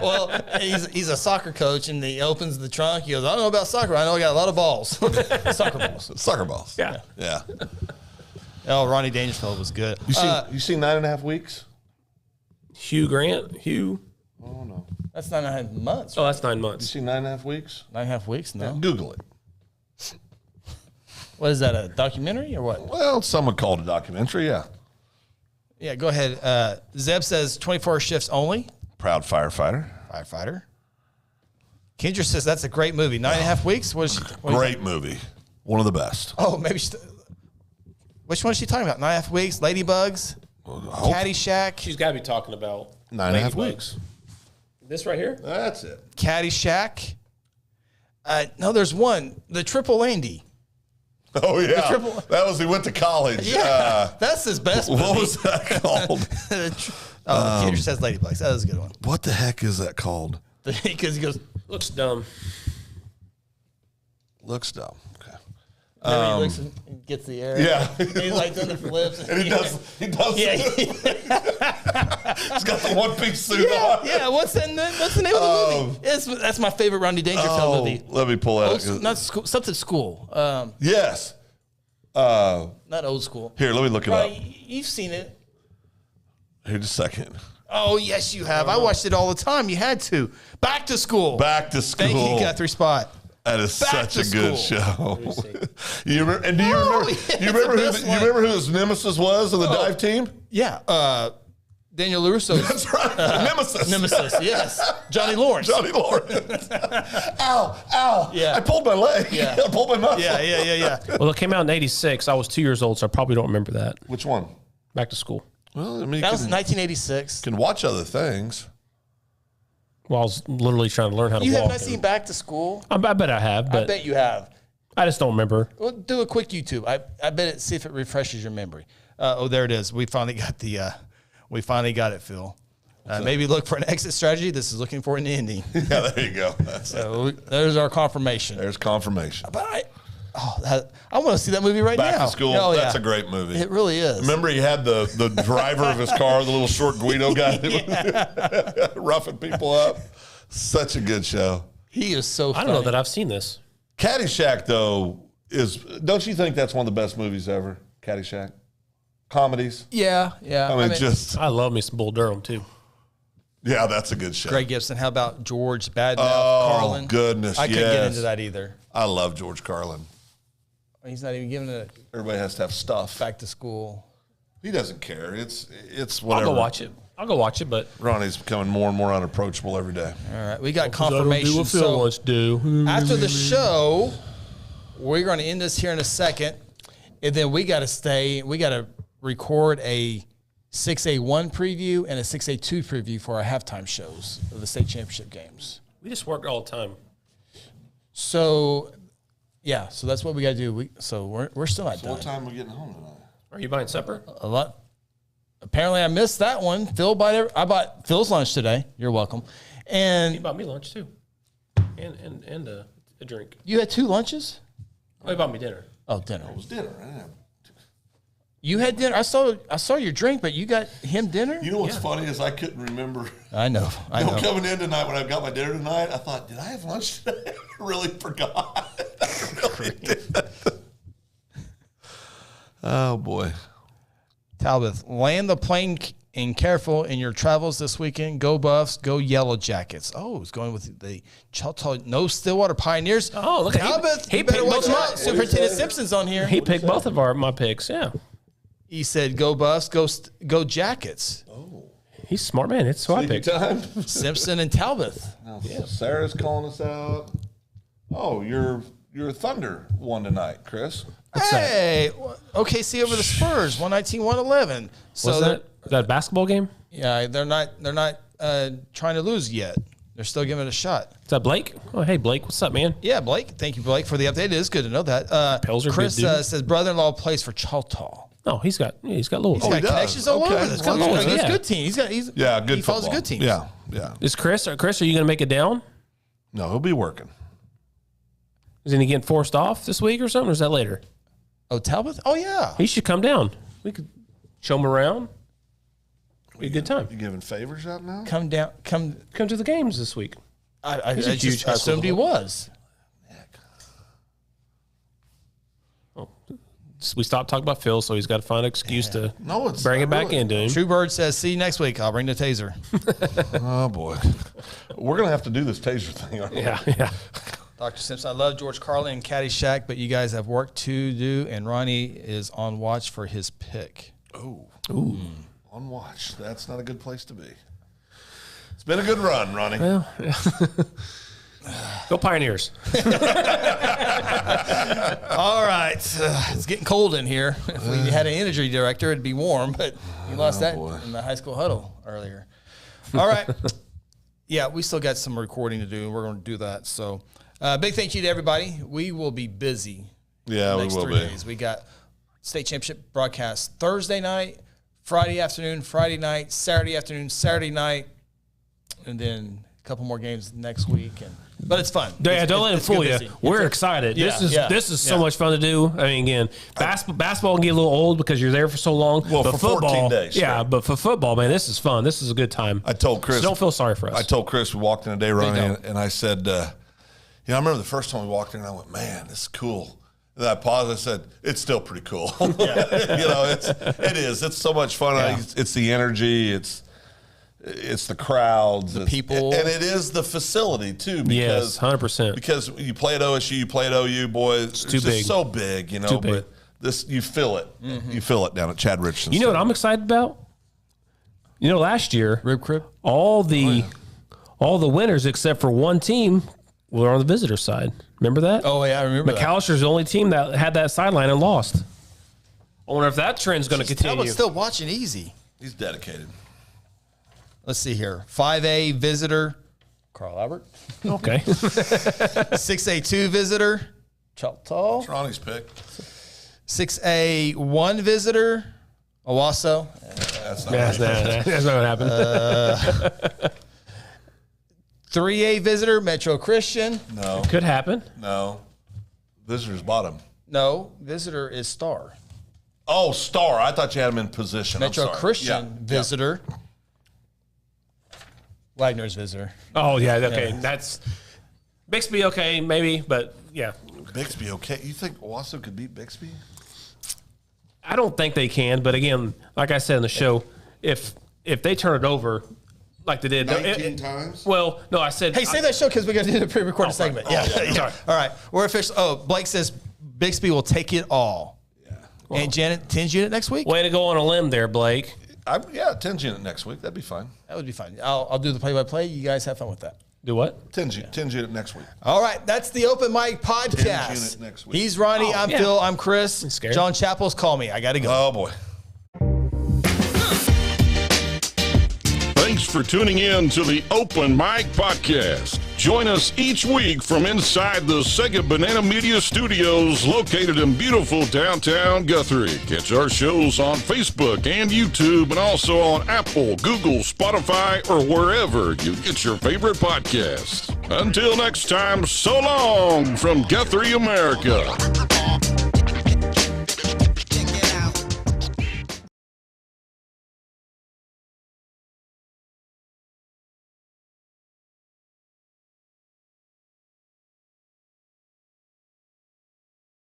Well, he's a soccer coach, and he opens the trunk. He goes, I don't know about soccer. I know I got a lot of balls. Soccer balls. Soccer balls. Yeah. Yeah. Oh, Ronnie Dangerfield was good. You seen 9.5 Weeks? Hugh Grant. Hugh. Oh no. That's 9.5 months. Oh, that's 9 You months. seen 9.5 Weeks? 9.5 weeks? No. Google it. What is that, a documentary or what? Well, someone called it a documentary. Yeah. Yeah, go ahead. Zeb says 24 shifts only. Proud firefighter. Firefighter. Kendra says that's a great movie. 9.5 weeks? What is she? Great movie. One of the best. Oh, maybe which one is she talking about? 9.5 weeks, Ladybugs, Caddyshack. She's got to be talking about 9.5 Ladybugs. Weeks. This right here? That's it. Caddyshack. No, there's one. The Triple Andy. Oh yeah. triple- That was he went to college. Yeah, that's his best movie. What was that called? Kendra says Ladybugs. That was a good one. What the heck is that called? Because he goes, Looks dumb. Looks dumb. Okay. remember he looks and gets the air. Yeah. He's like doing the flips. And he does. Yeah, He's got the one-piece suit on. yeah. What's the name of the movie? That's my favorite Ronnie Dangerfield movie. Let me pull that. Not school, something school. Yes. Not old school. Here, let me look it up. You've seen it. Here, just a second. Oh, yes, you have. I watched it all the time. You had to. Back to School. Back to School. Thank you, Guthrie Spot. That is Back such to a good School. show. You remember, and do you Oh, remember? yeah, you remember it's the who? You best remember who his nemesis was in the dive team? Yeah. Daniel LaRusso. That's right. Nemesis. Nemesis, yes. Johnny Lawrence. Johnny Lawrence. Ow! Yeah. I pulled my leg. Yeah. I pulled my muscle. Yeah. Well, it came out in '86. I was 2 years old, so I probably don't remember that. Which one? Back to School. Well, I mean, That you was in 1986. can watch other things. Well, I was literally trying to learn how to You walk. have not seen Back to School? I bet I have, I but bet you have. I just don't remember. Well, do a quick YouTube. I bet it. See if it refreshes your memory. There it is. We finally got the. We finally got it, Phil. Maybe look for an exit strategy. This is looking for an ending. Yeah, there you go. So there's our confirmation. There's confirmation. But I want to see that movie right Back now. to School. Oh, That's yeah. a great movie. It really is. Remember, he had the driver of his car, the little short Guido guy, that was roughing people up. Such a good show. He is so I funny. don't know that I've seen this. Caddyshack, though, don't you think that's one of the best movies ever? Caddyshack. Comedies. Yeah. I mean, just, I love me some Bull Durham too. yeah, that's a good show. Greg Gibson. How about George Badmouth Carlin? Goodness, I couldn't get yes. into that either. I love George Carlin. He's not even giving it Everybody has to have stuff. Back to School. He doesn't care. It's I'll whatever. go watch it. But Ronnie's becoming more and more unapproachable every day. All right, we got I don't do confirmation. what Phil So wants to do. after the show, we're going to end this here in a second, and then we got to stay. We got to record a 6A1 preview and a 6A2 preview for our halftime shows of the state championship games. We just work all the time. So, yeah, so that's what we got to do. We're still not done. What time are we getting home tonight? Are you buying supper? A lot. Apparently, I missed that one. I bought Phil's lunch today. You're welcome. You And bought me lunch too, and a drink. you had 2 lunches? Oh, you bought me dinner. Oh, dinner. It was dinner. I didn't have. You had dinner. I saw your drink, but you got him dinner? You know what's funny is I couldn't remember. I know. Coming in tonight when I got my dinner tonight, I thought, did I have lunch today? I really forgot. I really did. Oh boy. Talbot, land the plane and careful in your travels this weekend. Go Buffs, go Yellow Jackets. Oh, it's going with the no Stillwater Pioneers. Oh, look at Talbot. he He better picked watch both out. Superintendent Simpson's on here. He picked both of my picks. Yeah, He said, "Go Buffs, go Jackets." he's a smart man. It's who I Sleepy picked. time. Simpson and Talbot. Yeah. Sarah's calling us out. Oh, your Thunder won tonight, Chris. Hey, OKC over the Spurs, 119-111. So Was that a basketball game? yeah, they're not trying to lose yet. They're still giving it a shot. Is that Blake? Oh, hey Blake, what's up, man? Yeah, Blake. Thank you, Blake, for the update. It is good to know that. Pills are Chris good, dude. says brother-in-law plays for Choctaw. Oh, he's got little. He's got he does. connections all Okay. over. He's got Well, he's yeah. a good team. He's good he football. follows good teams. Yeah. Is Chris? Are you going to make it down? No, he'll be working. Is he getting forced off this week or something? Or is that later? Oh, Talbot? Oh, yeah. He should come down. We could show him around. Be a good time. You giving favors out now? Come down. Come to the games this week. I He's a just huge high school assumed he was. We stopped talking about Phil, so he's got to find an excuse to bring it back really. into him. True Bird says, see you next week. I'll bring the taser. Oh boy, we're gonna have to do this taser thing. Aren't we? Yeah. Dr. Simpson, I love George Carlin and Caddyshack, but you guys have work to do, and Ronnie is on watch for his pick. Ooh. On watch. That's not a good place to be. It's been a good run, Ronnie. Well, go Pioneers. All right. It's getting cold in here. If we had an energy director, it'd be warm, but you lost that boy. in the high school huddle earlier. All right. Yeah, we still got some recording to do, and we're going to do that. So, big thank you to everybody. We will be busy Yeah, the we next will 3 be. days. We got state championship broadcast Thursday night, Friday afternoon, Friday night, Saturday afternoon, Saturday night, and then a couple more games next week. But it's fun. Yeah, don't let him it's fool good you. busy. We're excited. This is so much fun to do. I mean, again, basketball can get a little old because you're there for so long. Well, but for football, 14 days yeah, straight. but for football, man, this is fun. This is a good time. I told Chris. So don't feel sorry for us. I told Chris we walked in a day, Ronnie, don't. and I said, I remember the first time we walked in, and I went, man, this is cool. And then I paused. I said, it's still pretty cool. It is. It's so much fun. Yeah. It's the energy. It's It's the crowds, the people, and it is the facility too. Because, yes, 100%. Because you play at OSU, you play at OU, boy. It's too just big. so big, you know. Too big. But this, you feel it. You feel it down at Chad Richardson. You know what I'm excited about? You know, last year, Rib crib. all the winners except for one team were on the visitor side. Remember that? Oh yeah, I remember. McAllister's the only team that had that sideline and lost. I wonder if that trend's going to continue. Talbot's still watching easy. He's dedicated. Let's see here. 5A visitor, Carl Albert. Okay. 6A2 visitor, Chaltall. Ronnie's pick. 6A1 visitor, Owasso. That's not That's not going to happen. 3A visitor, Metro Christian. No. Could happen. No. Visitor's bottom. No, visitor is Star. Oh, Star. I thought you had him in position. Metro I'm sorry. Christian Yeah. visitor. Wagner's visitor. Oh, yeah. Okay. That's Bixby, okay, maybe, but yeah. Bixby, okay. You think Owasso could beat Bixby? I don't think they can, but again, like I said in the show, if they turn it over like they did 19 times? Well, no, I said Hey, say that show because we're going to do the pre-recorded segment. Oh, yeah. Sorry. All right. We're official. Oh, Blake says Bixby will take it all. Yeah. And Janet, 10's unit next week? Way to go on a limb there, Blake. Yeah, 10's unit next week. That'd be fine. That would be fine. I'll do the play-by-play. You guys have fun with that. Do what? 10's unit next week. All right. That's the Open Mic 10's Podcast. unit next week. He's Ronnie. I'm yeah. Phil. I'm Chris. scared. John Chappell's Call Me. I got to go. Oh, boy. Thanks for tuning in to the Open Mic Podcast. Join us each week from inside the Second Banana Media Studios located in beautiful downtown Guthrie. Catch our shows on Facebook and YouTube and also on Apple, Google, Spotify, or wherever you get your favorite podcasts. Until next time, so long from Guthrie, America.